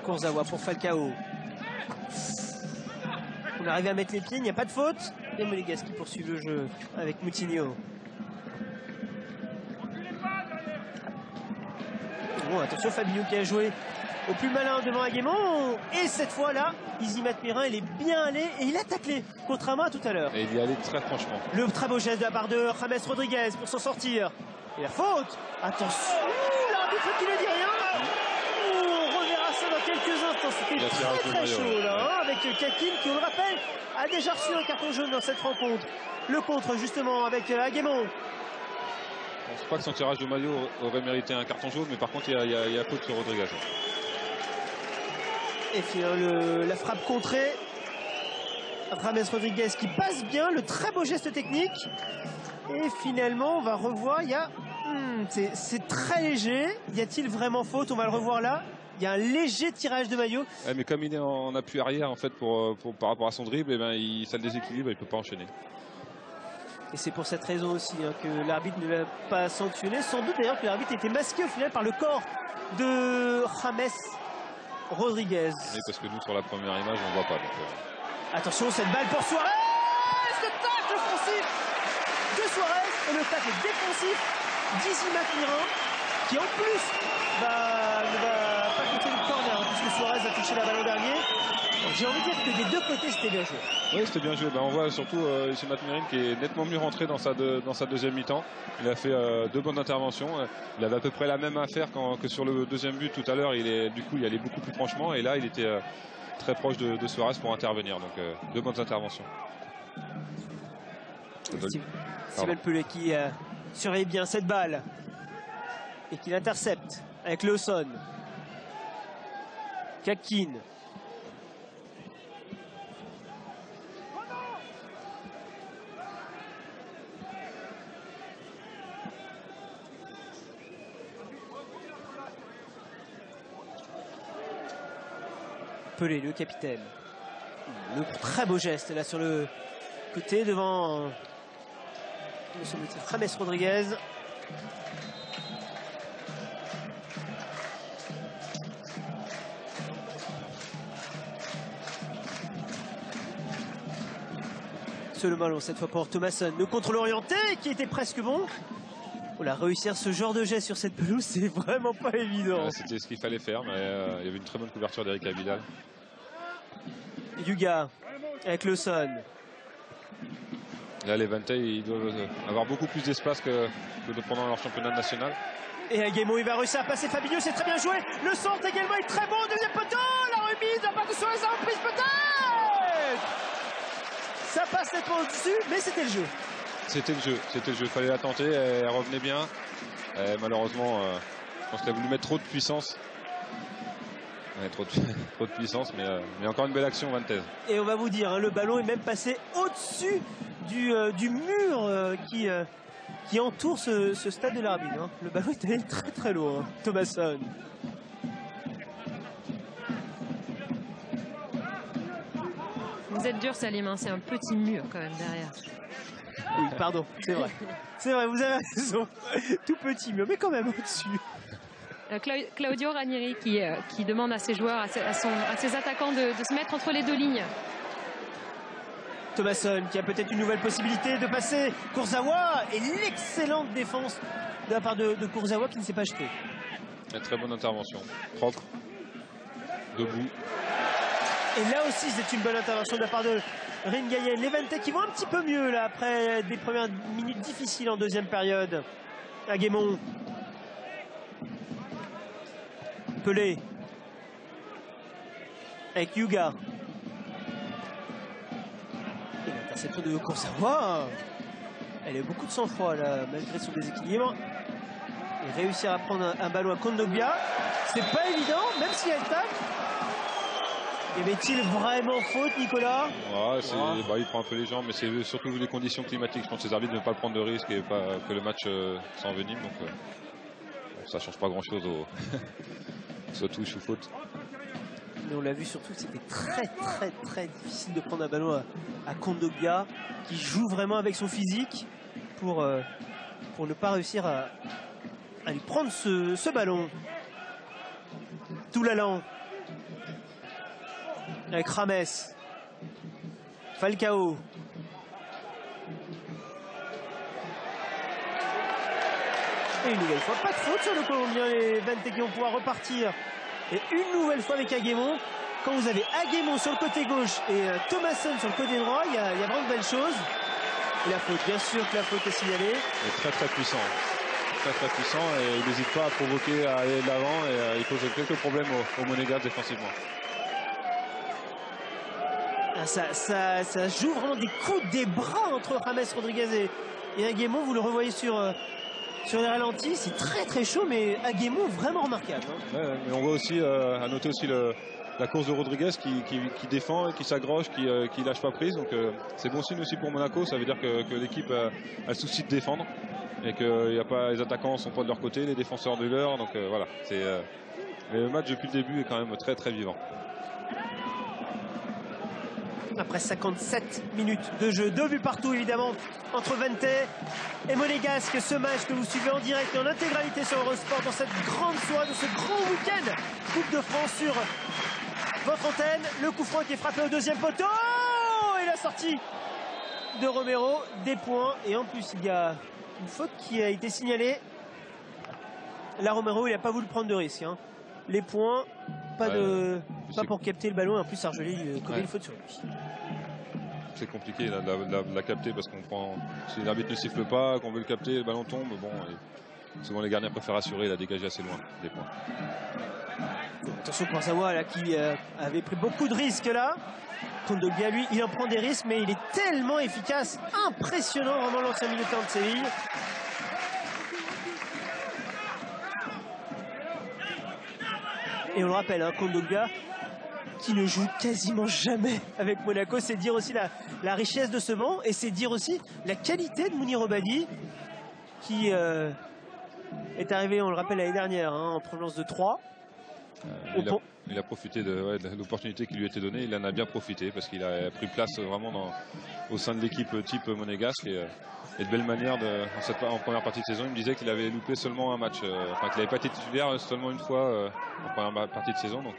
Kurzawa pour Falcao. On arrive à mettre les pieds, il n'y a pas de faute. Les Monégasques qui poursuivent le jeu avec Moutinho. Bon, attention, Fabinho qui a joué au plus malin devant Aguemon. Et cette fois-là, Izzy Matmirin, il est bien allé et il a taclé, contrairement à tout à l'heure. Et il y allait très franchement. Le très beau geste de la part de James Rodriguez pour s'en sortir. Et la faute. Attention, l'arbitre qui ne dit rien. On reverra ça dans quelques instants. C'était très chaud là, hein, avec Kakin qui, on le rappelle, a déjà reçu un carton jaune dans cette rencontre. Le contre justement avec Aguemon. Je pense pas que son tirage de maillot aurait mérité un carton jaune, mais par contre il y a faute sur Rodriguez. Et finalement la frappe contrée. James Rodriguez qui passe bien, le très beau geste technique. Et finalement on va revoir, il y a... c'est très léger. Y a-t-il vraiment faute? On va le revoir là. Il y a un léger tirage de maillot. Ouais, mais comme il est en appui arrière en fait par rapport à son dribble, et ben, ça le déséquilibre, il ne peut pas enchaîner. Et c'est pour cette raison aussi hein, que l'arbitre ne l'a pas sanctionné. Sans doute d'ailleurs que l'arbitre était masqué au final par le corps de James Rodriguez. Oui, parce que nous sur la première image on ne voit pas. Donc, Attention, cette balle pour Suarez. Le tacle offensif de Suarez et le tacle défensif d'Izzy Matmirin qui en plus ne va pas compter le corner hein, puisque Suarez a touché la balle au dernier. J'ai envie de dire que des deux côtés c'était bien joué. Oui, c'était bien joué. On voit surtout Izzy Matmirin qui est nettement mieux rentré dans sa deuxième mi-temps. Il a fait 2 bonnes interventions. Il avait à peu près la même affaire que sur le deuxième but tout à l'heure. Du coup, il allait beaucoup plus franchement et là, il était très proche de Suarez pour intervenir. Donc, 2 bonnes interventions. Steven Pelé qui surveille bien cette balle et qui l'intercepte avec Lawson. Kakin. Pelé, le capitaine. Le très beau geste là sur le côté devant James Rodriguez. C'est le ballon cette fois pour Thomasson. Le contrôle orienté qui était presque bon. Oh là, réussir ce genre de geste sur cette pelouse, c'est vraiment pas évident. C'était ce qu'il fallait faire, mais il y avait une très bonne couverture d'Eric Abidal. Yuga avec Lawson. Là, les Vantay, ils doivent avoir beaucoup plus d'espace que pendant leur championnat national. Et Aguemon, il va réussir à passer Fabinho, c'est très bien joué. Le centre également est très bon. Deuxième poteau, la remise, la part de Suarez, la reprise peut-être. Ça passe nettement au-dessus, mais c'était le jeu. C'était le jeu, il fallait la tenter, elle revenait bien. Malheureusement, je pense qu'il a voulu mettre trop de puissance. Ouais, trop de puissance, mais encore une belle action, Vantez. Et on va vous dire, hein, le ballon est même passé au-dessus du mur qui entoure ce stade de l'Arbil. Hein. Le ballon est allé très très loin, hein. Thomasson. Vous êtes dur, Salim, hein, c'est un petit mur quand même derrière. Oui, pardon, c'est vrai. C'est vrai, vous avez raison. Tout petit mur, mais quand même au-dessus. Claudio Ranieri qui demande à ses joueurs, à ses attaquants de se mettre entre les deux lignes. Thomasson qui a peut-être une nouvelle possibilité de passer. Kurzawa et l'excellente défense de la part de Kurzawa qui ne s'est pas jeté. Une très bonne intervention. Propre. Debout. Et là aussi, c'est une bonne intervention de la part de Ringayen. Les Levante qui vont un petit peu mieux là après des premières minutes difficiles en deuxième période. Aguemon. Pelé. Avec Yuga. Et l'interception de Kurzawa. Elle a beaucoup de sang-froid là, malgré son déséquilibre. Et réussir à prendre un ballon à Kondogbia, c'est pas évident, même si elle tape. Y avait-il vraiment faute, Nicolas? Bah, il prend un peu les jambes, mais c'est surtout les conditions climatiques. Je pense que les arbitres ne veulent pas prendre de risques et pas que le match s'envenime. Donc bon, ça change pas grand-chose soit touche ou faute. Mais on l'a vu surtout que c'était très difficile de prendre un ballon à Kondogbia, qui joue vraiment avec son physique pour ne pas réussir à lui prendre ce ballon. Toulalan avec Rames, Falcao. Et une nouvelle fois, pas de faute sur le Colombien, les Levante qui vont pouvoir repartir. Et une nouvelle fois avec Aguemon. Quand vous avez Aguemon sur le côté gauche et Thomasson sur le côté droit, il y a vraiment de belles choses. Et la faute, bien sûr que la faute est signalée. Il est très puissant. Très puissant et il n'hésite pas à provoquer, à aller de l'avant et il pose quelques problèmes au Monégasque défensivement. Ah, ça joue vraiment des coups des bras entre James Rodriguez et Aguemon. Vous le revoyez sur les ralentis, c'est très chaud, mais Aguemon vraiment remarquable. Hein. Ouais, mais on voit aussi, à noter aussi la course de Rodriguez qui défend et qui s'accroche, qui lâche pas prise. Donc c'est bon signe aussi pour Monaco, ça veut dire que l'équipe a le souci de défendre et que les attaquants ne sont pas de leur côté, les défenseurs de leur. Donc voilà, le match depuis le début est quand même très vivant. Après 57 minutes de jeu, 2 buts partout évidemment entre Levante et Monégasque. Ce match que vous suivez en direct et en intégralité sur Eurosport dans cette grande soirée, de ce grand week-end Coupe de France sur votre antenne. Le coup franc qui est frappé au deuxième poteau et la sortie de Romero, des points. Et en plus il y a une faute qui a été signalée. Là Romero il n'a pas voulu prendre de risque. Hein. Les points, pas pour capter le ballon. En plus Argelé commet une faute sur lui. C'est compliqué là, de la capter parce qu'on prend. Si l'arbitre ne siffle pas, qu'on veut le capter, le ballon tombe. Bon, souvent les gardiens préfèrent assurer, il a dégagé assez loin des points. Attention Kurzawa là qui avait pris beaucoup de risques là. Kondogbia lui, il en prend des risques, mais il est tellement efficace, impressionnant vraiment l'ancien militant de Séville. Et on le rappelle, hein, Kondogbia qui ne joue quasiment jamais avec Monaco, c'est dire aussi la richesse de ce banc et c'est dire aussi la qualité de Mounir Obadi qui est arrivé, on le rappelle, l'année dernière hein, en provenance de 3. Il a profité de l'opportunité qui lui a été donnée, il en a bien profité parce qu'il a pris place vraiment au sein de l'équipe type monégasque et de belle manière en première partie de saison. Il me disait qu'il avait loupé seulement un match, enfin qu'il n'avait pas été titulaire seulement une fois en première partie de saison, donc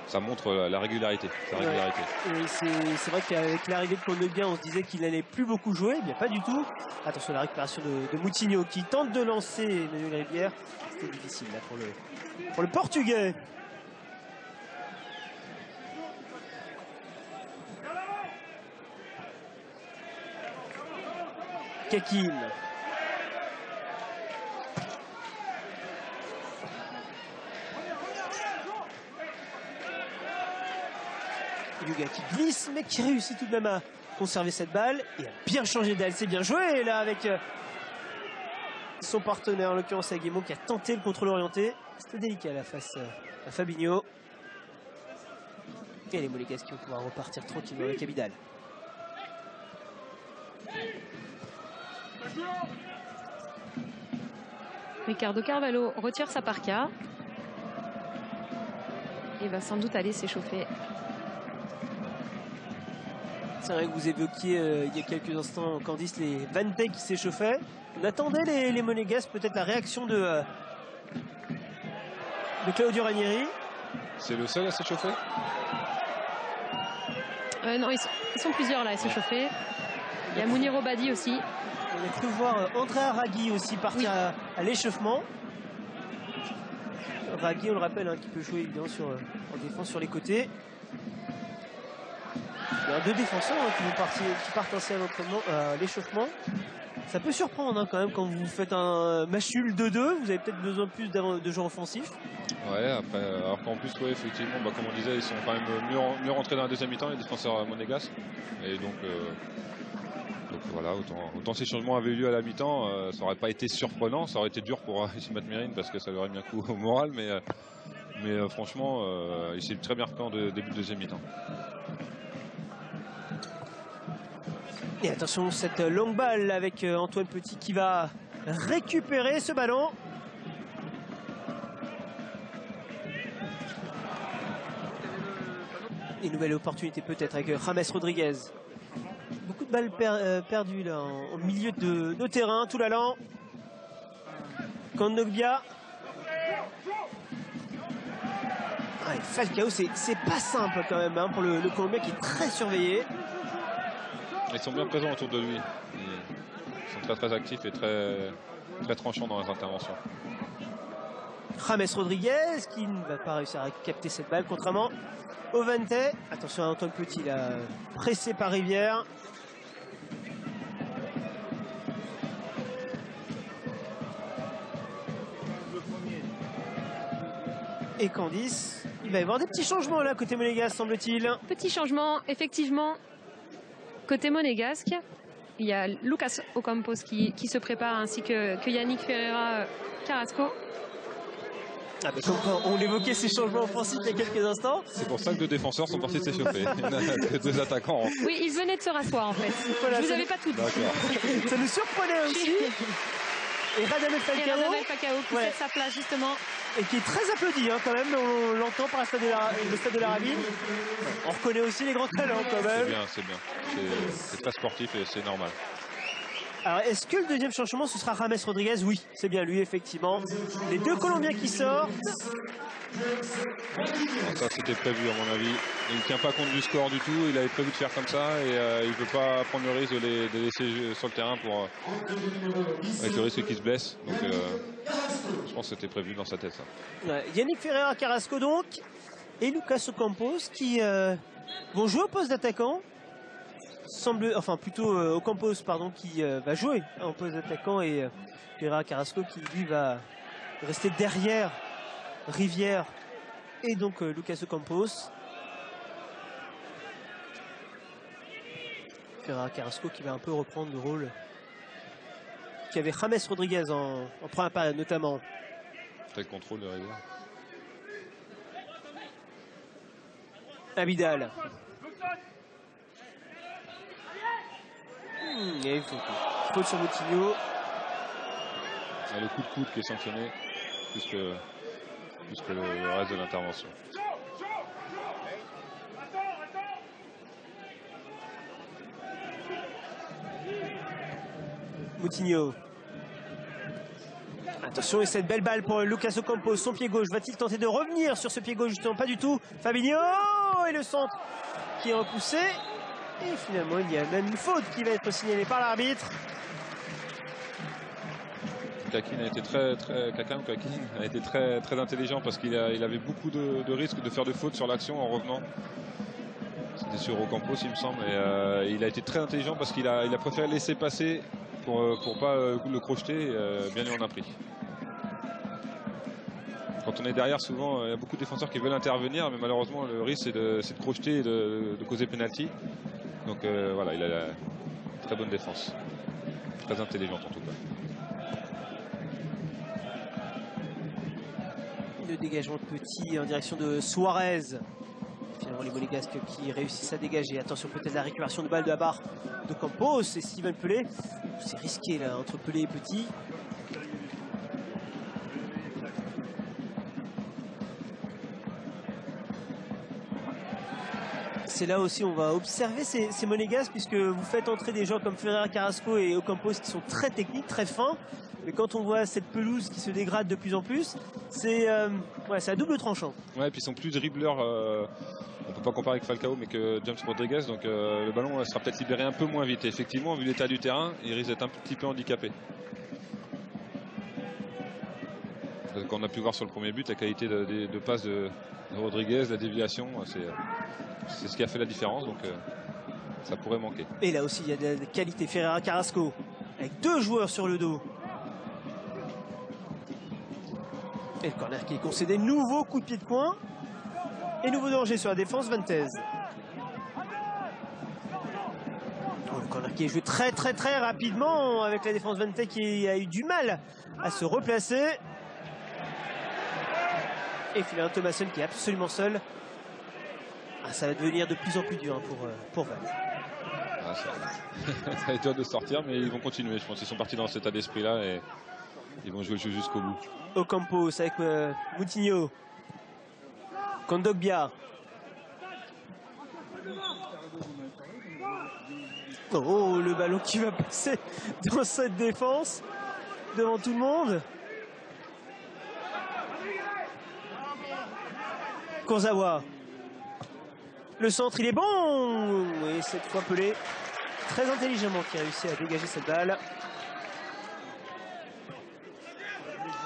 ça montre la régularité. C'est vrai qu'avec l'arrivée de Kondogbia, on se disait qu'il n'allait plus beaucoup jouer, mais pas du tout. Attention à la récupération de Moutinho qui tente de lancer Emmanuel Rivière. C'était difficile là pour le Portugais. Kekin. Yuga qui glisse mais qui réussit tout de même à conserver cette balle et à bien changer d'aile. C'est bien joué là avec son partenaire, en l'occurrence Aguemon, qui a tenté le contrôle orienté. C'était délicat là face à Fabinho. Et les Monégasques qui vont pouvoir repartir tranquillement avec Abidal. Ricardo Carvalho retire sa parka et va sans doute aller s'échauffer C'est vrai que vous évoquiez il y a quelques instants, Candice, les Vante qui s'échauffaient. On attendait les Monégasques, peut-être la réaction de Claudio Ranieri. C'est le seul à s'échauffer? Non, ils sont plusieurs là à s'échauffer. Il y a Mounir Obadi aussi. On a cru voir Andrea Raghi aussi partir à l'échauffement. Raghi, on le rappelle, hein, qui peut jouer évidemment en défense sur les côtés. Il y a deux défenseurs hein, qui partent ainsi à l'échauffement. Ça peut surprendre hein, quand même quand vous faites un match nul 2-2. Vous avez peut-être besoin plus de joueurs offensifs. Ouais, après, alors qu'en plus, ouais, effectivement, bah, comme on disait, ils sont quand même mieux rentrés dans la deuxième mi-temps, les défenseurs monégasques. Et donc voilà, autant ces changements avaient eu lieu à la mi-temps, ça n'aurait pas été surprenant, ça aurait été dur pour Isimat Mirin parce que ça lui aurait mis un coup au moral, mais franchement, il s'est très bien repris en début de deuxième mi-temps. Et attention, cette longue balle avec Antoine Petit qui va récupérer ce ballon. Et nouvelle opportunité peut-être avec James Rodriguez. Beaucoup de balles perdues là, au milieu de terrain, tout l'allant. Kondogbia. Ouais, Falcao, c'est pas simple quand même hein, pour le Colombien qui est très surveillé. Ils sont bien présents autour de lui. Ils sont très très actifs et très tranchants dans les interventions. James Rodriguez qui ne va pas réussir à capter cette balle, contrairement au Vante. Attention à Antoine Petit, là, pressé par Rivière. Et Candice, il va y avoir des petits changements là côté monégasque, semble-t-il. Petit changement, effectivement. Côté monégasque, il y a Lucas Ocampos qui se prépare ainsi que Yannick Ferreira Carrasco. Ah, mais comme on évoquait ces changements offensifs il y a quelques instants. C'est pour ça que deux défenseurs sont partis s'échauffer. Il n'y en a que deux attaquants. Oui, ils venaient de se rasseoir en fait. Voilà, je vous avais pas tout dit. Ça nous surprenait aussi. Et Radamel Falcao qui cède sa place justement. Et qui est très applaudi hein, quand même, on l'entend par le stade de la Ravine. On reconnaît aussi les grands talents quand même. C'est bien. C'est très sportif et c'est normal. Alors est-ce que le deuxième changement ce sera James Rodriguez? Oui, c'est bien lui effectivement. Les deux Colombiens qui sortent. Alors ça c'était prévu à mon avis. Il ne tient pas compte du score du tout, il avait prévu de faire comme ça et il ne veut pas prendre le risque de les laisser sur le terrain avec le risque qu'ils se blessent. Donc je pense que c'était prévu dans sa tête ça. Ouais, Yannick Ferreira Carrasco donc et Lucas Ocampos qui vont jouer au poste d'attaquant. Enfin plutôt Ocampos pardon qui va jouer en poste d'attaquant et Ferreira Carrasco qui lui va rester derrière Rivière et donc Lucas Ocampos. Ferreira Carrasco qui va un peu reprendre le rôle qu'avait James Rodriguez en première période notamment. Tel contrôle de Rivière. Abidal. Et faute sur Moutinho. Le coup de coude qui est sanctionné plus que le reste de l'intervention. Moutinho. Attention et cette belle balle pour Lucas Ocampos, son pied gauche. Va-t-il tenter de revenir sur ce pied gauche justement? Pas du tout. Fabinho et le centre qui est repoussé. Et finalement il y a même une faute qui va être signalée par l'arbitre. Kakin a été très intelligent parce qu'il avait beaucoup de risques de faire de fautes sur l'action en revenant. C'était sur Ocampos il me semble. Et il a été très intelligent parce qu'il a préféré laisser passer pour pas le crocheter. Bien lui en a pris. Quand on est derrière, souvent, il y a beaucoup de défenseurs qui veulent intervenir, mais malheureusement, le risque, c'est de crocheter et de causer pénalty. Donc voilà, il a la très bonne défense. Très intelligente en tout cas. Le dégagement de Petit en direction de Suarez. Finalement, les Monégasques qui réussissent à dégager. Attention, peut-être la récupération de balle de la barre de Campos et Steven Pelé. C'est risqué là, entre Pelé et Petit. c'est là aussi on va observer ces monégasques, puisque vous faites entrer des gens comme Ferreira Carrasco et Ocampos qui sont très techniques, très fins. Mais quand on voit cette pelouse qui se dégrade de plus en plus, c'est ouais, à double tranchant. Ouais, et puis ils sont plus dribbleurs. On peut pas comparer avec Falcao, mais que James Rodriguez. Donc le ballon sera peut-être libéré un peu moins vite. Et effectivement, vu l'état du terrain, il risque d'être un petit peu handicapé. Comme on a pu voir sur le premier but, la qualité de passe de Rodriguez, la déviation, c'est ce qui a fait la différence. Donc ça pourrait manquer. Et là aussi, il y a de la qualité. Ferreira Carrasco avec 2 joueurs sur le dos. Et le corner qui est concédé. Nouveau coup de pied de coin. Et nouveau danger sur la défense, Vantez. Oh, le corner qui est joué très rapidement avec la défense Vantez qui a eu du mal à se replacer. Et finalement Thomasson qui est absolument seul. Ah, ça va devenir de plus en plus dur pour Val. Ah, ça va être dur de sortir, mais ils vont continuer. Je pense qu'ils sont partis dans cet état d'esprit-là et ils vont jouer le jeu jusqu'au bout. Ocampos avec Moutinho. Kondogbia. Oh, le ballon qui va passer dans cette défense devant tout le monde. Kurzawa. Le centre, il est bon. Et cette fois Pelé, très intelligemment, qui réussit à dégager cette balle.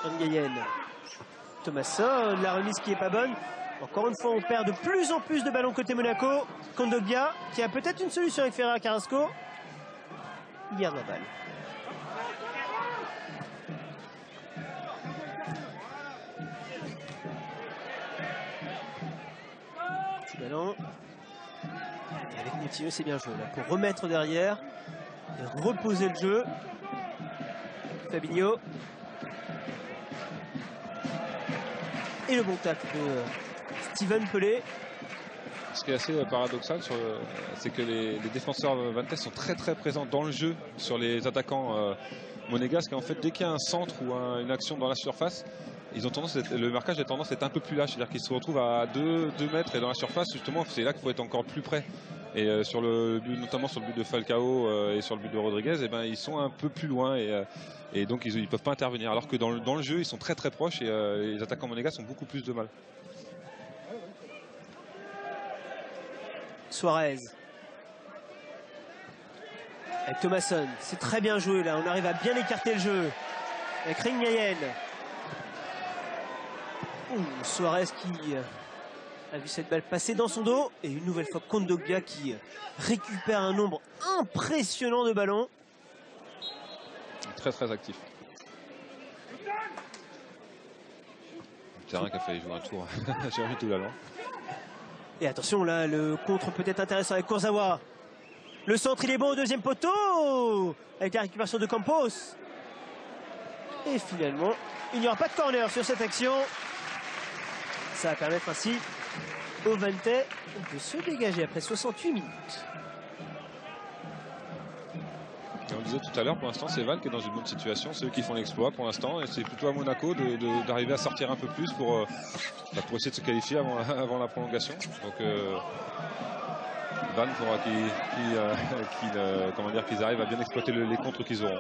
Ngayen. Thomasson, la remise qui est pas bonne. Encore une fois, on perd de plus en plus de ballons côté Monaco. Kondogbia, qui a peut-être une solution avec Ferreira Carrasco. Il garde la balle. Petit ballon. Et avec Moutinho, c'est bien joué là, pour remettre derrière et reposer le jeu. Fabinho. Et le bon tacle de Steven Pelé. Ce qui est assez paradoxal, c'est que les défenseurs Vantez sont très présents dans le jeu sur les attaquants monégasques. Et en fait, dès qu'il y a un centre ou une action dans la surface, ils ont tendance le marquage a tendance à être un peu plus lâche. C'est-à-dire qu'ils se retrouvent à 2 mètres et dans la surface, justement, c'est là qu'il faut être encore plus près. Et sur le but, notamment sur le but de Falcao et sur le but de Rodriguez, eh ben, ils sont un peu plus loin et donc ils ne peuvent pas intervenir. Alors que dans le jeu, ils sont très proches et les attaquants monégasques ont beaucoup plus de mal. Suarez. Avec Thomasson. C'est très bien joué là. On arrive à bien écarter le jeu. Avec Ringnayen. Suarez qui a vu cette balle passer dans son dos. Et une nouvelle fois Kondogbia qui récupère un nombre impressionnant de ballons. Très actif. Le terrain qui a failli jouer un tour. J'ai envie tout l'allant. Et attention là, le contre peut-être intéressant avec Kurzawa. Le centre il est bon au deuxième poteau. Avec la récupération de Campos. Et finalement, il n'y aura pas de corner sur cette action. Ça va permettre ainsi au Vantez de se dégager après 68 minutes. Et on disait tout à l'heure, pour l'instant, c'est Val qui est dans une bonne situation. C'est eux qui font l'exploit pour l'instant. Et c'est plutôt à Monaco d'arriver à sortir un peu plus pour essayer de se qualifier avant la prolongation. Donc, Van faudra qu'ils arrivent à bien exploiter les contres qu'ils auront.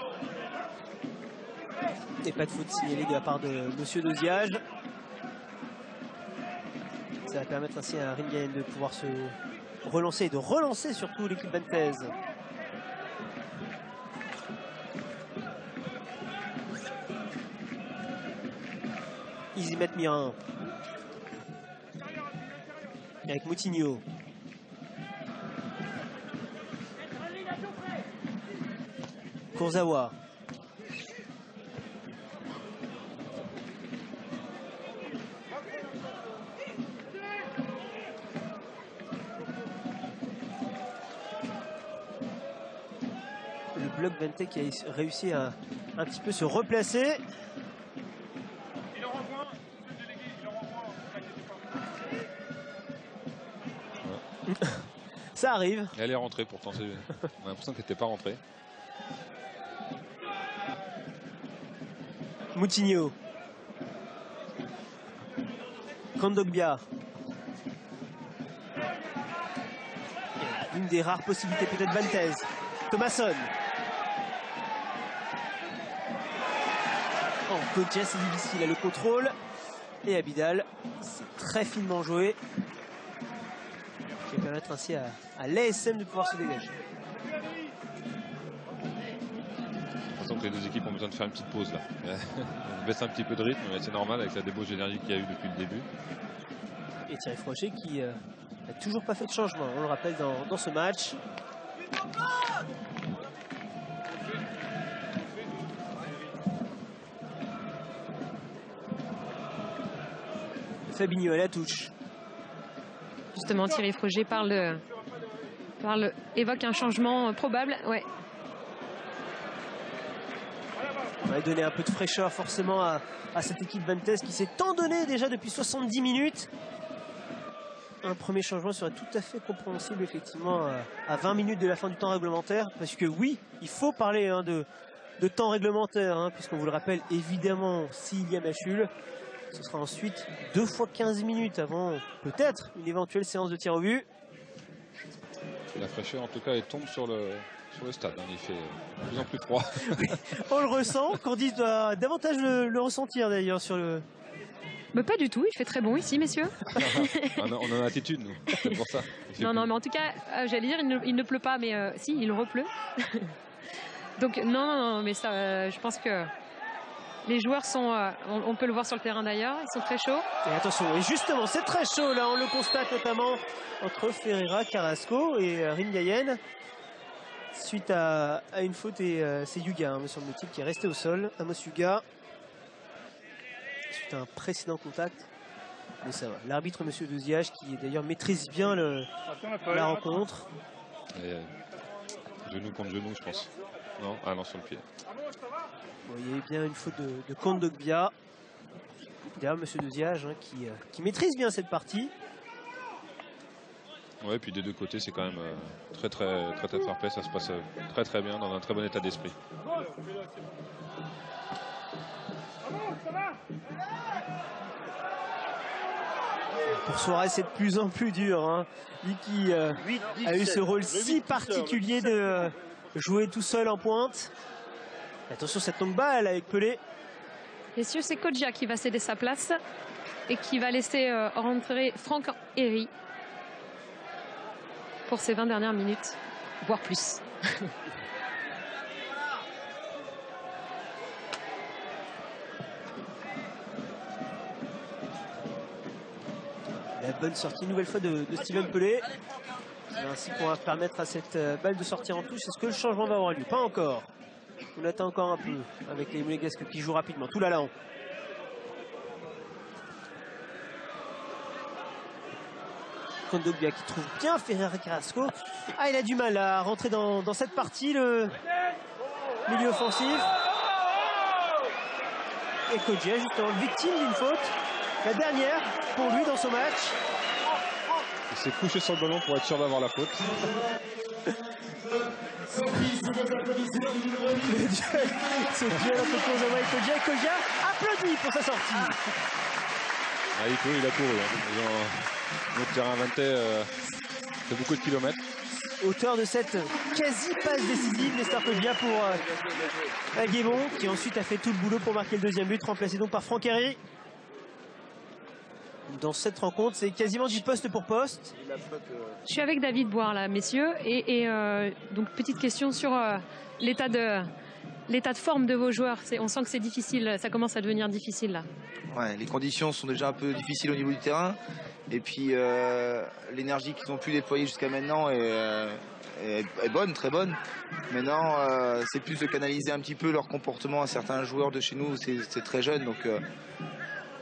Et pas de faute signalée de la part de Monsieur Doziage. Ça va permettre ainsi à Ringnayen de pouvoir se relancer et de relancer surtout l'équipe Vantez. Ils y mettent Mirin. Avec Moutinho. Kurzawa. Le bloc Vantez qui a réussi à un petit peu se replacer. Ça arrive. Elle est rentrée pourtant. On a l'impression qu'elle n'était pas rentrée. Moutinho. Kondogbia. l'une des rares possibilités peut-être. Vantez, Thomasson. Oh, Kodja, c'est difficile à le contrôle. Et Abidal, c'est très finement joué. Qui va permettre ainsi à l'ASM de pouvoir se dégager. Que les deux équipes ont besoin de faire une petite pause là. On baisse un petit peu de rythme, mais c'est normal avec la débauche d'énergie qu'il y a eu depuis le début. Et Thierry Froger qui n'a toujours pas fait de changement, on le rappelle dans ce match. Fabinho à la touche. Justement, Thierry Froger évoque un changement probable. Ouais. On va donner un peu de fraîcheur forcément à cette équipe Vantez qui s'est tant donné déjà depuis 70 minutes. Un premier changement serait tout à fait compréhensible effectivement à 20 minutes de la fin du temps réglementaire. Parce que oui, il faut parler de temps réglementaire, puisqu'on vous le rappelle évidemment, s'il y a Machul, ce sera ensuite 2 fois 15 minutes avant peut-être une éventuelle séance de tir au but. La fraîcheur en tout cas elle tombe sur le stade, il fait de plus en plus froid. On le ressent, Candice doit davantage le ressentir d'ailleurs sur le... Mais pas du tout, il fait très bon ici, messieurs. On a l'attitude, nous, c'est pour ça. Non, mais en tout cas, j'allais dire, il ne pleut pas, mais si, il repleut. Donc non, mais ça, je pense que les joueurs sont, on peut le voir sur le terrain d'ailleurs, ils sont très chauds. Et attention, et justement, c'est très chaud là, on le constate notamment entre Ferreira, Carrasco et Ringayen. Suite à une faute, et c'est Yuga, me semble-t-il, qui est resté au sol. Amos Yuga. Suite à un précédent contact. Mais ça va. L'arbitre, monsieur Deuziage, qui d'ailleurs maîtrise bien la rencontre. Et, genou contre genou, je pense. Non, ah non, sur le pied. Bon, il y avait bien une faute de Kondogbia. D'ailleurs, monsieur Deuziage, qui maîtrise bien cette partie. Ouais, puis des deux côtés, c'est quand même très fair play. Ça se passe très bien, dans un très bon état d'esprit. Pour Suarez, c'est de plus en plus dur. Lui qui a eu ce rôle si particulier de jouer tout seul en pointe. Attention, cette longue balle avec Pelé. Messieurs, c'est Kodja qui va céder sa place et qui va laisser rentrer Franck Héry pour ces 20 dernières minutes, voire plus. La bonne sortie, une nouvelle fois de Steven Pelé. Qui va ainsi pouvoir permettre à cette balle de sortir en touche. Est-ce que le changement va avoir lieu? Pas encore. On attend encore un peu avec les Monégasques qui jouent rapidement. Tout là-là. Kondogbia qui trouve bien Ferreira Carrasco. Ah, il a du mal à rentrer dans cette partie, le milieu offensif. Et Kodja, justement, victime d'une faute. La dernière pour lui dans ce match. Il s'est couché sur le ballon pour être sûr d'avoir la faute. Ce duel entre Kurzawa et Kodja. Et Kodja applaudit pour sa sortie. Ah, il a couru. Notre terrain Vantez fait beaucoup de kilomètres. Auteur de cette quasi-passe décisive, Nestor Kodja pour Guébon, qui ensuite a fait tout le boulot pour marquer le deuxième but, remplacé donc par Franck Héry. Dans cette rencontre, c'est quasiment du poste pour poste. Je suis avec David Boire là, messieurs, et donc petite question sur l'état de forme de vos joueurs. On sent que c'est difficile, ça commence à devenir difficile là. Ouais, les conditions sont déjà un peu difficiles au niveau du terrain, et puis l'énergie qu'ils ont pu déployer jusqu'à maintenant est bonne, très bonne. Maintenant, c'est plus de canaliser un petit peu leur comportement à certains joueurs de chez nous, c'est très jeune, donc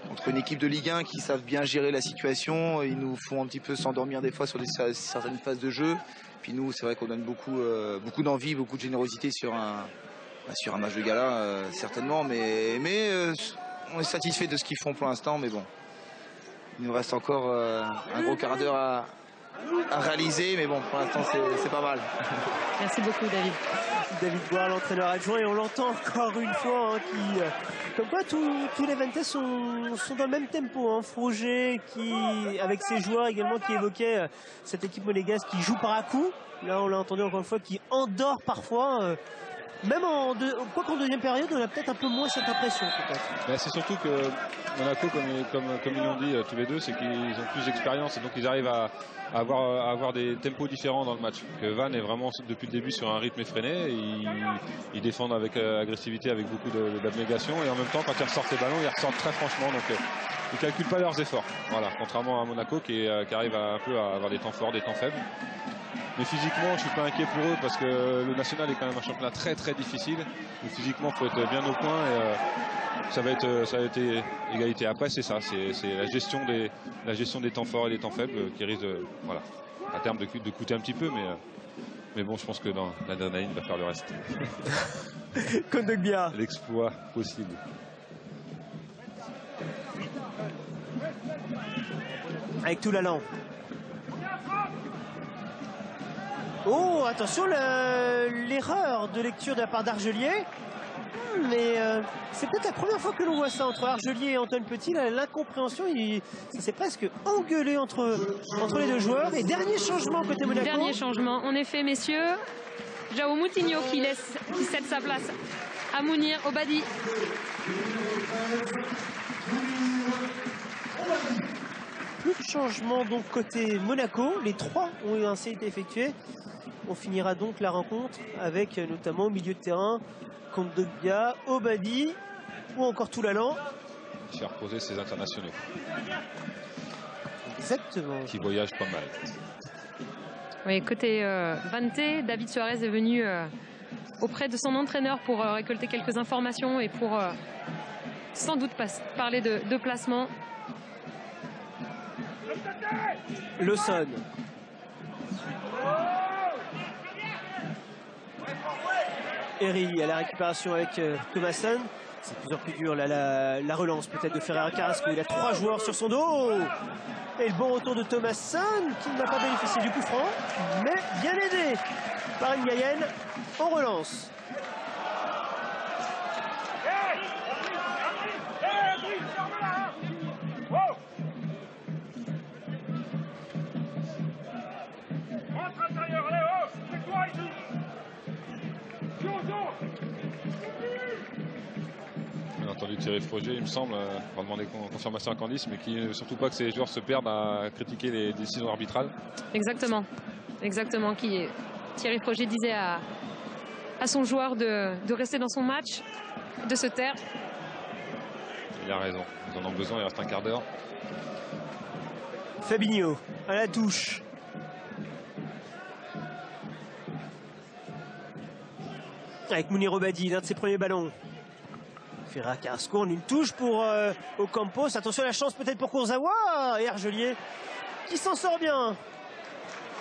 entre une équipe de Ligue 1 qui savent bien gérer la situation, ils nous font un petit peu s'endormir des fois sur certaines phases de jeu. Puis nous, c'est vrai qu'on donne beaucoup d'envie, beaucoup de générosité sur un match de gala, certainement. Mais on est satisfait de ce qu'ils font pour l'instant. Mais bon, il nous reste encore un gros quart d'heure à réaliser. Mais bon, pour l'instant, c'est pas mal. Merci beaucoup, David. David Boire, l'entraîneur adjoint, et on l'entend encore une fois, hein, qui, comme quoi tous les Vantais sont dans le même tempo. Hein. Froger, qui, avec ses joueurs également, qui évoquait cette équipe monégasque qui joue par à coup. Là, on l'a entendu encore une fois, qui endort parfois. Même quoi qu'en deuxième période, on a peut-être un peu moins cette impression. C'est surtout que Monaco, comme ils l'ont dit tous les deux, c'est qu'ils ont plus d'expérience et donc ils arrivent à avoir des tempos différents dans le match. Que Vannes est vraiment depuis le début sur un rythme effréné. Ils défendent avec agressivité, avec beaucoup d'abnégation, et en même temps, quand ils ressortent les ballons, ils ressortent très franchement. Donc ils ne calculent pas leurs efforts. Voilà, contrairement à Monaco qui arrive un peu à avoir des temps forts, des temps faibles. Mais physiquement, je ne suis pas inquiet pour eux parce que le national est quand même un championnat très très difficile. Donc physiquement, il faut être bien au point et ça va être égalité. Après, c'est ça, c'est la gestion des temps forts et des temps faibles qui risque voilà, à terme de coûter un petit peu. Mais bon, je pense que dans l'adrénaline va faire le reste. Kondogbia. L'exploit possible. Avec tout l'allant. Oh, attention, l'erreur de lecture de la part d'Argelier. Mais c'est peut-être la première fois que l'on voit ça entre Argelier et Antoine Petit. L'incompréhension, ça s'est presque engueulé entre les deux joueurs. Et dernier changement côté Monaco. Dernier changement, en effet, messieurs. João Moutinho qui cède sa place à Mounir Obadi. Plus de changements donc côté Monaco. Les trois ont ainsi été effectués. On finira donc la rencontre avec notamment au milieu de terrain Kondogbia, Obadi ou encore Toulalan. Faire poser ses internationaux. Exactement. Qui voyagent pas mal. Oui, côté Vanté, David Suarez est venu auprès de son entraîneur pour récolter quelques informations et pour sans doute parler de placement. Lawson. Eri à la récupération avec Thomasson. C'est de plus en plus dur là, la relance peut-être de Ferreira Carrasco. Il a 3 joueurs sur son dos. Et le bon retour de Thomasson qui n'a pas bénéficié du coup franc, mais bien aidé par Ngayen. On relance. On a entendu Thierry Froger, il me semble, on va demander confirmation à Candice, mais qui ne veut surtout pas que ces joueurs se perdent à critiquer les décisions arbitrales. Exactement, exactement. Thierry Froger disait à son joueur de rester dans son match, de se taire. Il a raison, ils en ont besoin, il reste un quart d'heure. Fabinho à la touche. Avec Mounir Obadi, l'un de ses premiers ballons. Ferreira Carrasco en une touche pour Ocampos. Attention à la chance peut-être pour Kurzawa. Et Argelier qui s'en sort bien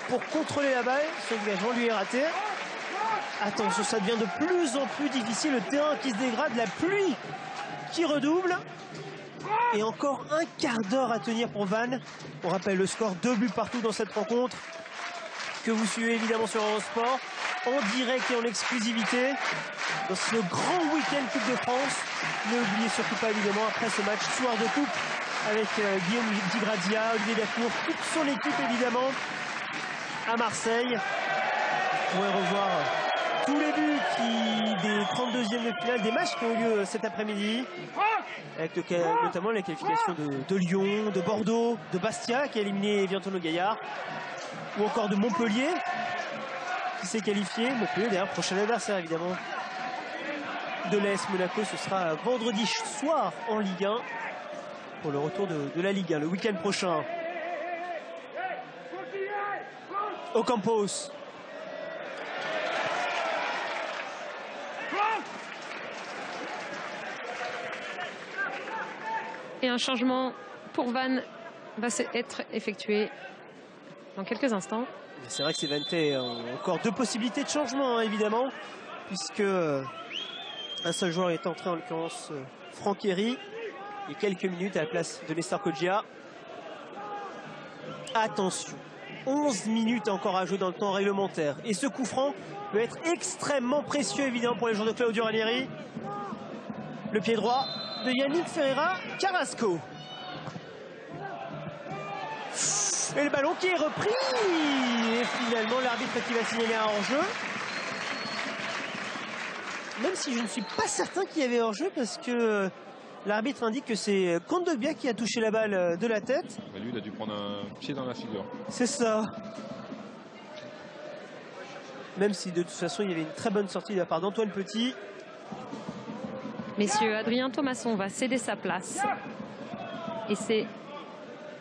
pour contrôler la balle. Son engagement lui est raté. Attention, ça devient de plus en plus difficile. Le terrain qui se dégrade, la pluie qui redouble. Et encore un quart d'heure à tenir pour Vannes. On rappelle le score, 2 buts partout dans cette rencontre que vous suivez évidemment sur Eurosport en direct et en exclusivité dans ce grand week-end Coupe de France. N'oubliez surtout pas évidemment après ce match soir de coupe avec Guillaume Di Grazia, Olivier Dacour, toute son équipe évidemment à Marseille. Vous pourrez revoir tous les buts des 32e de finale des matchs qui ont eu lieu cet après-midi, avec notamment la qualification de Lyon, de Bordeaux, de Bastia qui a éliminé Viantono Gaillard, ou encore de Montpellier qui s'est qualifié. Montpellier d'ailleurs prochain adversaire évidemment de l'AS Monaco. Ce sera vendredi soir en Ligue 1 pour le retour de la Ligue 1 le week-end prochain. Ocampos. Et un changement pour Vannes va être effectué dans quelques instants. C'est vrai que ces Vantais ont encore 2 possibilités de changement, hein, évidemment, puisque un seul joueur est entré, en l'occurrence Franck Héry, il y a quelques minutes à la place de Nestor Kodjia. Attention, 11 minutes encore à jouer dans le temps réglementaire. Et ce coup franc peut être extrêmement précieux, évidemment, pour les joueurs de Claudio Ranieri. Le pied droit de Yannick Ferreira Carrasco. Et le ballon qui est repris. Et finalement, l'arbitre qui va signaler un hors-jeu. Même si je ne suis pas certain qu'il y avait hors-jeu, parce que l'arbitre indique que c'est Kondogbia qui a touché la balle de la tête. Bah lui, il a dû prendre un pied dans la figure. C'est ça. Même si de toute façon, il y avait une très bonne sortie de la part d'Antoine Petit. Messieurs, Adrien Thomasson va céder sa place. Et c'est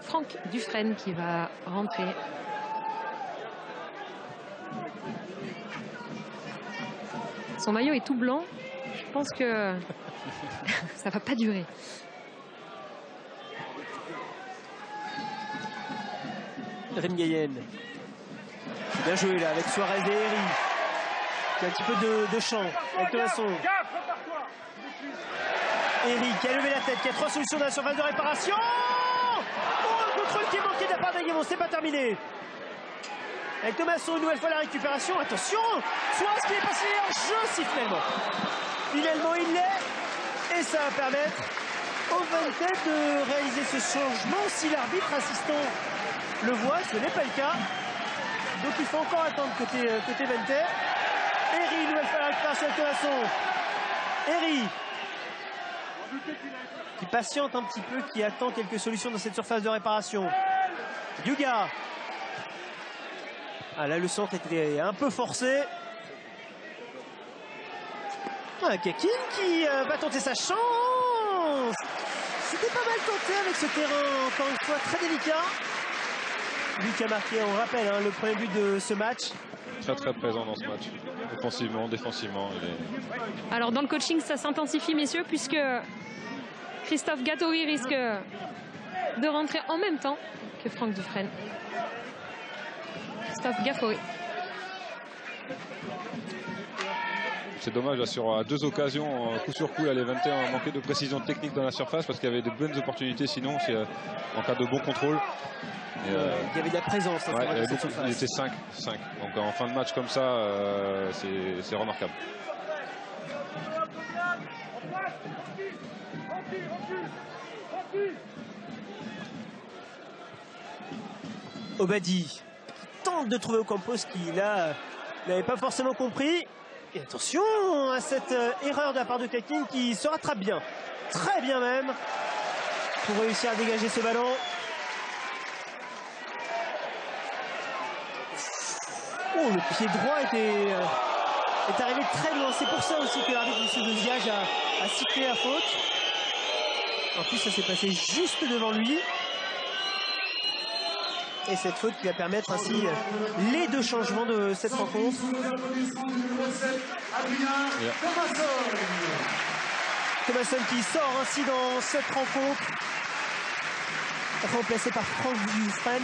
Franck Dufresne qui va rentrer. Son maillot est tout blanc. Je pense que ça va pas durer. Rengayen. C'est bien joué là avec Suarez et Herry. Il y a un petit peu de champ avec Thomasson. Herry qui a levé la tête, qui a 3 solutions dans la surface de réparation. Oh, le contrôle qui est manqué de la part d'Aguemont, c'est pas terminé. Avec Thomasson, une nouvelle fois la récupération. Attention, Suarez qui est passé en jeu finalement. Finalement, il l'est. Et ça va permettre au Vente de réaliser ce changement. Si l'arbitre assistant le voit, ce n'est pas le cas. Donc il faut encore attendre côté Vente. Herry, nouvelle fois la récupération avec Thomasson. Herry qui patiente un petit peu, qui attend quelques solutions dans cette surface de réparation. Yuga. Ah là, le centre était un peu forcé. Ah, Kakin qui va tenter sa chance. C'était pas mal tenté avec ce terrain, encore une fois, très délicat. Lui qui a marqué, on rappelle, hein, le premier but de ce match. Très très présent dans ce match. Offensivement, défensivement. Il est... Alors dans le coaching, ça s'intensifie, messieurs, puisque Christophe Gatoui risque de rentrer en même temps que Franck Dufresne. Christophe Gatoui. C'est dommage, là, sur 2 occasions, coup sur coup, les 21 ont manqué de précision technique dans la surface parce qu'il y avait de bonnes opportunités sinon, en cas de bon contrôle. Et il y avait de la présence. Ouais, il était 5. Donc en fin de match comme ça, c'est remarquable. Obadi qui tente de trouver Ocampos qui là n'avait pas forcément compris. Et attention à cette erreur de la part de Kakin qui se rattrape bien, très bien même, pour réussir à dégager ce ballon. Oh, le pied droit est arrivé très loin. C'est pour ça aussi que l'arbitre de Ziage a sifflé la faute. En plus, ça s'est passé juste devant lui. Et cette faute qui va permettre ainsi les 2 changements de cette rencontre. Thomasson qui sort ainsi dans cette rencontre. Remplacé par Franck Dufresne.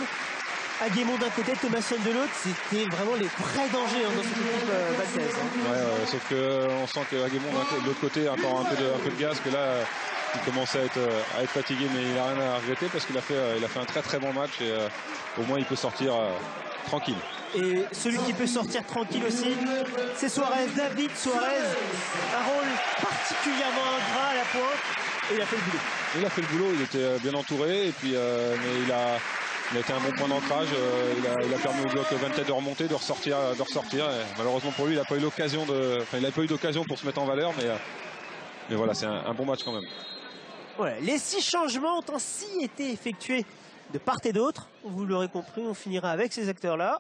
Aguemont d'un côté, Thomasson de l'autre. C'était vraiment les vrais dangers dans cette équipe valtaise. Ouais, sauf qu'on sent que Aguemont de l'autre côté a encore un peu de gaz, que là il commençait à être fatigué, mais il n'a rien à regretter parce qu'il a fait un très très bon match et au moins il peut sortir tranquille. Et celui qui peut sortir tranquille aussi, c'est Suarez, David Suarez. Un rôle particulièrement ingrat à la pointe et il a fait le boulot. Il a fait le boulot, il était bien entouré et puis mais il a été un bon point d'ancrage. Il a permis au bloc Vente de remonter, de ressortir. Et malheureusement pour lui, il n'a pas eu d'occasion pour se mettre en valeur, mais voilà, c'est un bon match quand même. Voilà, les 6 changements ont ainsi été effectués de part et d'autre. Vous l'aurez compris, on finira avec ces acteurs-là.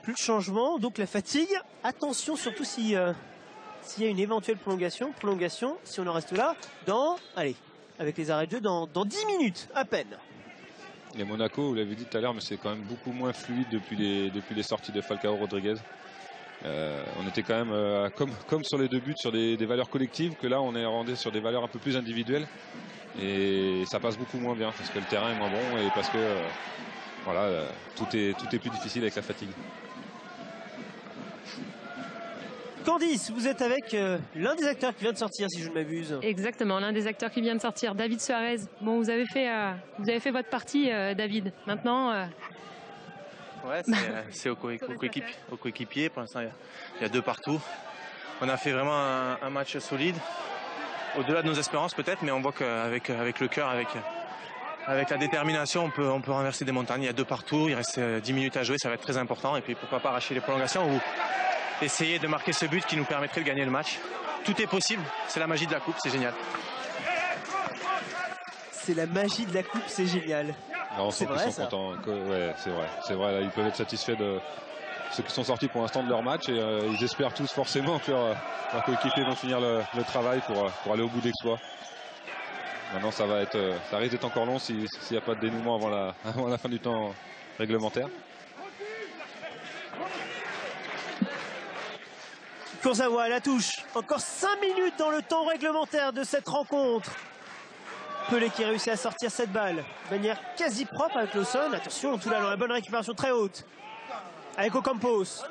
Plus de changements, donc la fatigue. Attention surtout s'il y a une éventuelle prolongation, si on en reste là, avec les arrêts de jeu, dans 10 minutes à peine. Et Monaco, vous l'avez dit tout à l'heure, mais c'est quand même beaucoup moins fluide depuis les sorties de Falcao Rodriguez. On était quand même comme sur les 2 buts sur des valeurs collectives, que là on est rendu sur des valeurs un peu plus individuelles et ça passe beaucoup moins bien parce que le terrain est moins bon et parce que voilà, tout est plus difficile avec la fatigue. Candice, vous êtes avec l'un des acteurs qui vient de sortir, si je ne m'abuse. Exactement, l'un des acteurs qui vient de sortir, David Suarez. Bon, vous avez fait votre partie, David. Maintenant, Ouais, c'est au coéquipier. Pour l'instant, il y a 2 partout. On a fait vraiment un match solide. Au-delà de nos espérances peut-être, mais on voit qu'avec le cœur, avec la détermination, on peut renverser des montagnes. Il y a 2 partout, il reste 10 minutes à jouer, ça va être très important. Et puis pourquoi pas arracher les prolongations ou essayer de marquer ce but qui nous permettrait de gagner le match. Tout est possible, c'est la magie de la coupe, c'est génial. C'est la magie de la coupe, c'est génial. C'est vrai, ils sont contents. Ouais, c'est vrai. Là, ils peuvent être satisfaits de ceux qui sont sortis pour l'instant de leur match et ils espèrent tous forcément que leurs coéquipiers vont finir le travail pour aller au bout d'exploit. Maintenant, ça risque d'être encore long s'il n'y a pas de dénouement avant la fin du temps réglementaire. Kurzawa à la touche. Encore 5 minutes dans le temps réglementaire de cette rencontre. Pelé qui réussit à sortir cette balle de manière quasi propre avec Lawson. Attention, tout là dans la bonne récupération très haute. Avec Ocampos.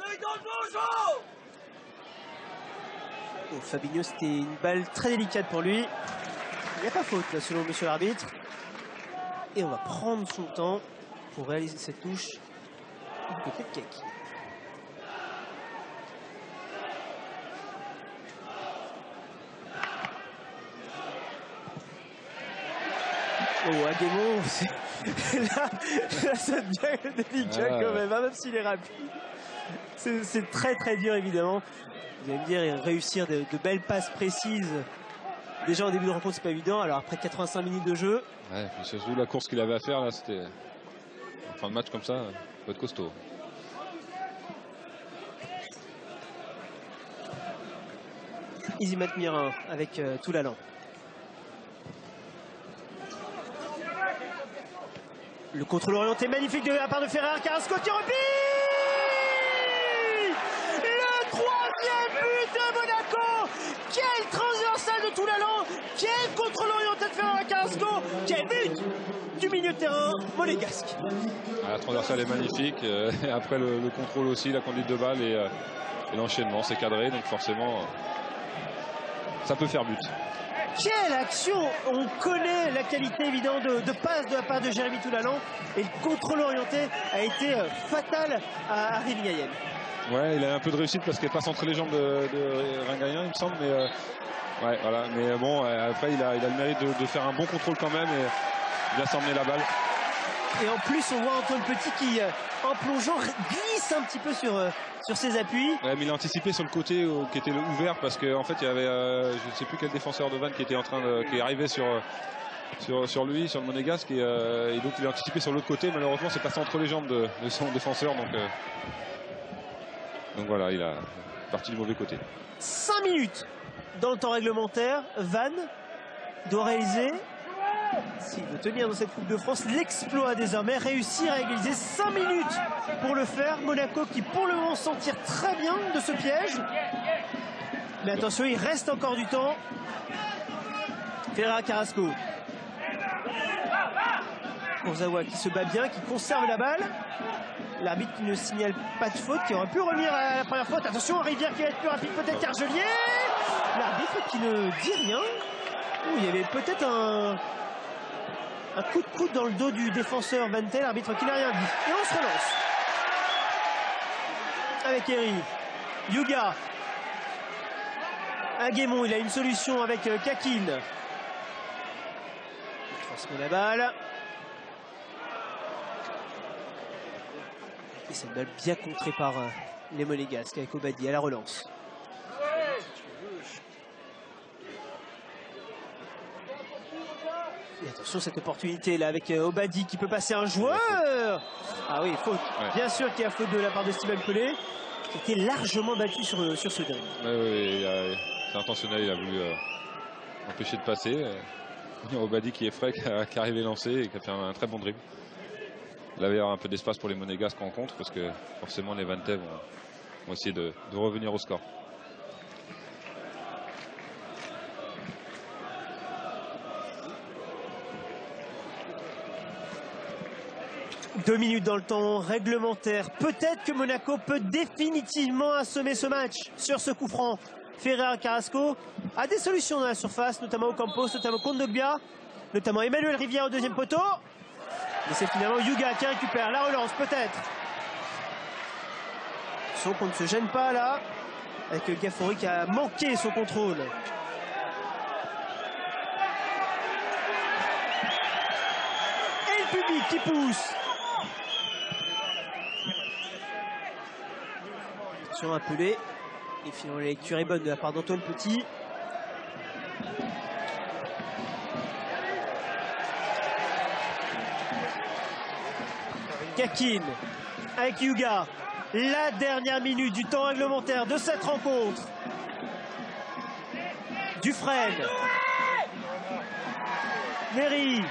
Oh, Fabinho, c'était une balle très délicate pour lui. Il n'y a pas faute là selon monsieur l'arbitre. Et on va prendre son temps pour réaliser cette touche du côté de Kaki. Oh, Aguemon, là, ça devient délicat quand même, hein, même s'il est rapide. C'est très très dur évidemment. Vous allez me dire, réussir de belles passes précises. Déjà en début de rencontre, c'est pas évident. Alors après 85 minutes de jeu. Ouais, surtout la course qu'il avait à faire là, c'était. En fin de match comme ça, ça peut être costaud. Isimat Mirin avec Toulalan. Le contrôle orienté magnifique de la part de Ferrer Carrasco qui replie. Le 3e but de Monaco. Quel transversal de Toulalan. Quel contrôle orienté de Ferrer Carrasco. Quel but du milieu de terrain monégasque. La transversale est magnifique. Après le contrôle aussi, la conduite de balle et l'enchaînement, c'est cadré. Donc forcément, ça peut faire but. Quelle action! On connaît la qualité évidente de passe de la part de Jérémy Toulalan et le contrôle orienté a été fatal à Rémi Gaël. Ouais, il a un peu de réussite parce qu'il passe entre les jambes de Ringayen, il me semble, mais ouais, voilà. Mais bon, après il a le mérite de faire un bon contrôle quand même et bien s'emmener la balle. Et en plus, on voit Antoine Petit qui, en plongeant, glisse un petit peu sur ses appuis. Ouais, mais il a anticipé sur le côté qui était ouvert parce qu'en fait, il y avait, je ne sais plus quel défenseur de Vannes qui était qui arrivait sur lui, sur le Monégasque. Et donc, il a anticipé sur l'autre côté. Malheureusement, c'est passé entre les jambes de son défenseur. Donc voilà, il a parti du mauvais côté. 5 minutes dans le temps réglementaire. Vannes doit réaliser, s'il veut tenir dans cette Coupe de France, l'exploit désormais, réussir à égaliser. 5 minutes pour le faire. Monaco qui pour le moment s'en tire très bien de ce piège. Mais attention, il reste encore du temps. Ferrer Carrasco. Kurzawa qui se bat bien, qui conserve la balle. L'arbitre qui ne signale pas de faute, qui aurait pu revenir à la première faute. Attention, Rivière qui va être plus rapide peut-être qu'Argelier. L'arbitre qui ne dit rien. Il y avait peut-être un coup de coude dans le dos du défenseur Vantel, l'arbitre qui n'a rien dit. Et on se relance. Avec Eri. Yuga. Aguemon, il a une solution avec Kakin. Il transmet la balle. Et cette balle bien contrée par les Monégasques avec Obadi à la relance. Et attention cette opportunité là avec Obadi qui peut passer un joueur. Ah oui, faute. Ouais. Bien sûr qu'il y a faute de la part de Steven Pelé qui était largement battu sur ce dribble. Oui, c'est intentionnel, il a voulu empêcher de passer. Obadi qui est frais, qui est arrivé lancé et qui a fait un très bon dribble. Il avait un peu d'espace pour les Monégasques en contre parce que forcément les Vantais vont essayer de revenir au score. Deux minutes dans le temps réglementaire. Peut-être que Monaco peut définitivement assommer ce match sur ce coup franc. Ferrer Carrasco a des solutions dans la surface, notamment Ocampos, notamment Kondogbia, notamment Emmanuel Rivière au deuxième poteau. Mais c'est finalement Yuga qui récupère la relance peut-être. Attention qu'on ne se gêne pas là, avec Gaffori qui a manqué son contrôle. Et le public qui pousse. Attention, appelé. Et finalement la lecture est bonne de la part d'Antoine Petit. Kakin avec Yuga. La dernière minute du temps réglementaire de cette rencontre. Dufresne. Neri.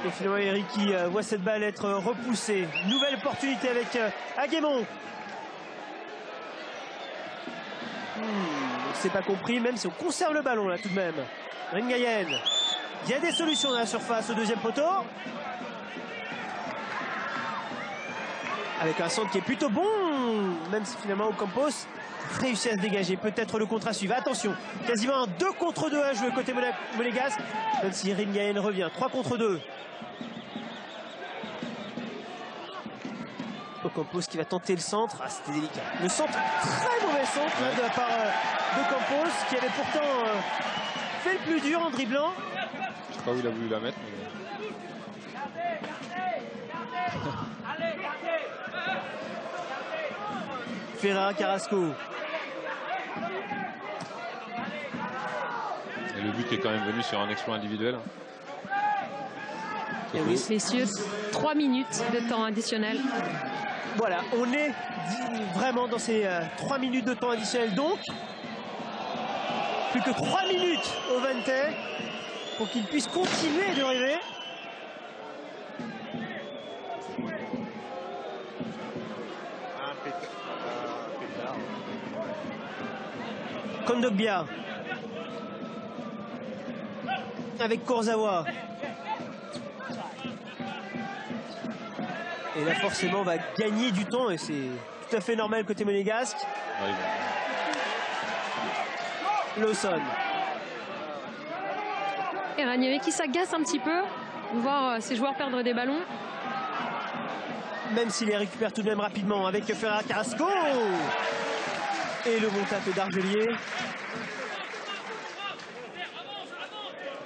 Et finalement Eric qui voit cette balle être repoussée. Nouvelle opportunité avec Aguemon. C'est pas compris, même si on conserve le ballon là tout de même. Ringayen. Il y a des solutions dans la surface au deuxième poteau. Avec un centre qui est plutôt bon, même si finalement Ocampos réussit à se dégager. Peut-être le contre à suivre. Attention, quasiment un 2 contre 2 à jouer côté monégasque, même si Ringayen revient. 3 contre 2. Ocampos qui va tenter le centre. Ah, c'était délicat. Le centre, très mauvais centre de la part d'Ocampos, qui avait pourtant fait le plus dur en dribblant. Je sais pas où il a voulu la mettre. Mais... Ferreira Carrasco. Et le but est quand même venu sur un exploit individuel. Et oui, messieurs, 3 minutes de temps additionnel. Voilà, on est vraiment dans ces 3 minutes de temps additionnel. Donc, plus que 3 minutes au Vente pour qu'il puisse continuer de rêver. Kondogbia avec Kurzawa. Et là forcément on va gagner du temps et c'est tout à fait normal côté monégasque. Lawson. Et Ranieri qui s'agace un petit peu, voir ses joueurs perdre des ballons. Même s'il les récupère tout de même rapidement avec Ferreira Carrasco. Et le bon tacle d'Argelier.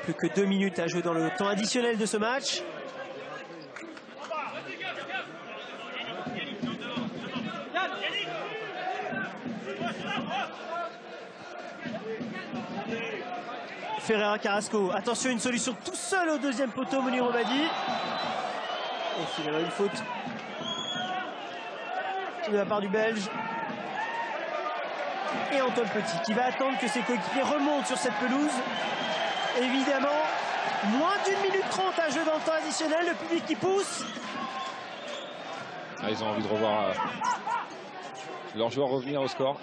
Plus que 2 minutes à jouer dans le temps additionnel de ce match. Ferreira Carrasco. Attention, une solution tout seul au deuxième poteau, Mounir Obadi. Et finalement une faute de la part du Belge. Et Antoine Petit qui va attendre que ses coéquipiers remontent sur cette pelouse. Évidemment, moins d'1 minute 30 à jouer dans le temps additionnel. Le public qui pousse. Ah, ils ont envie de revoir leurs joueurs revenir au score.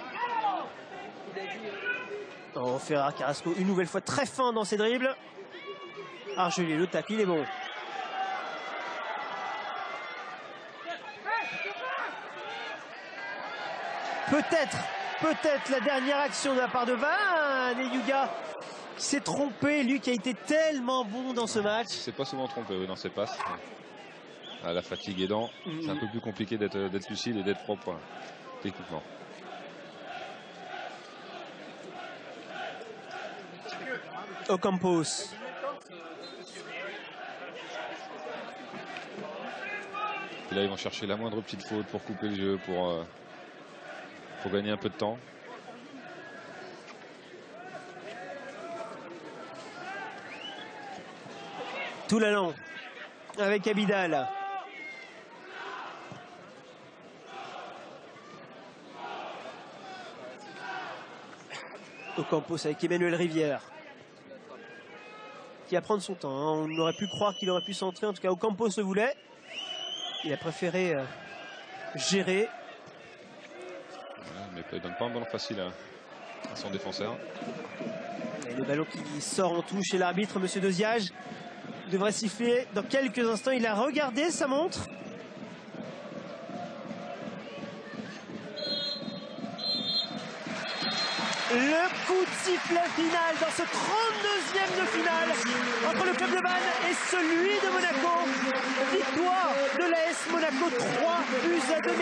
Oh, Ferreira Carrasco, une nouvelle fois très fin dans ses dribbles. Argelier, le tacle, il est bon. Peut-être la dernière action de la part de Van. Et Yuga qui s'est trompé, lui qui a été tellement bon dans ce match. C'est pas souvent trompé dans ses passes. Ah, la fatigue aidant, c'est un peu plus compliqué d'être lucide et d'être propre techniquement. Ocampos. Et là ils vont chercher la moindre petite faute pour couper le jeu, pour gagner un peu de temps. Toulalan avec Abidal. Ocampos avec Emmanuel Rivière. Qui va prendre son temps. Hein. On aurait pu croire qu'il aurait pu centrer. En tout cas, Ocampos le voulait. Il a préféré gérer. Mais il donne pas un ballon facile à son défenseur. Et le ballon qui sort en touche et l'arbitre, monsieur Deziage, devrait siffler dans quelques instants. Il a regardé sa montre. Le coup de sifflet final dans ce 32e de finale entre le club de Vannes et celui de Monaco. Victoire de l'AS Monaco 3-2.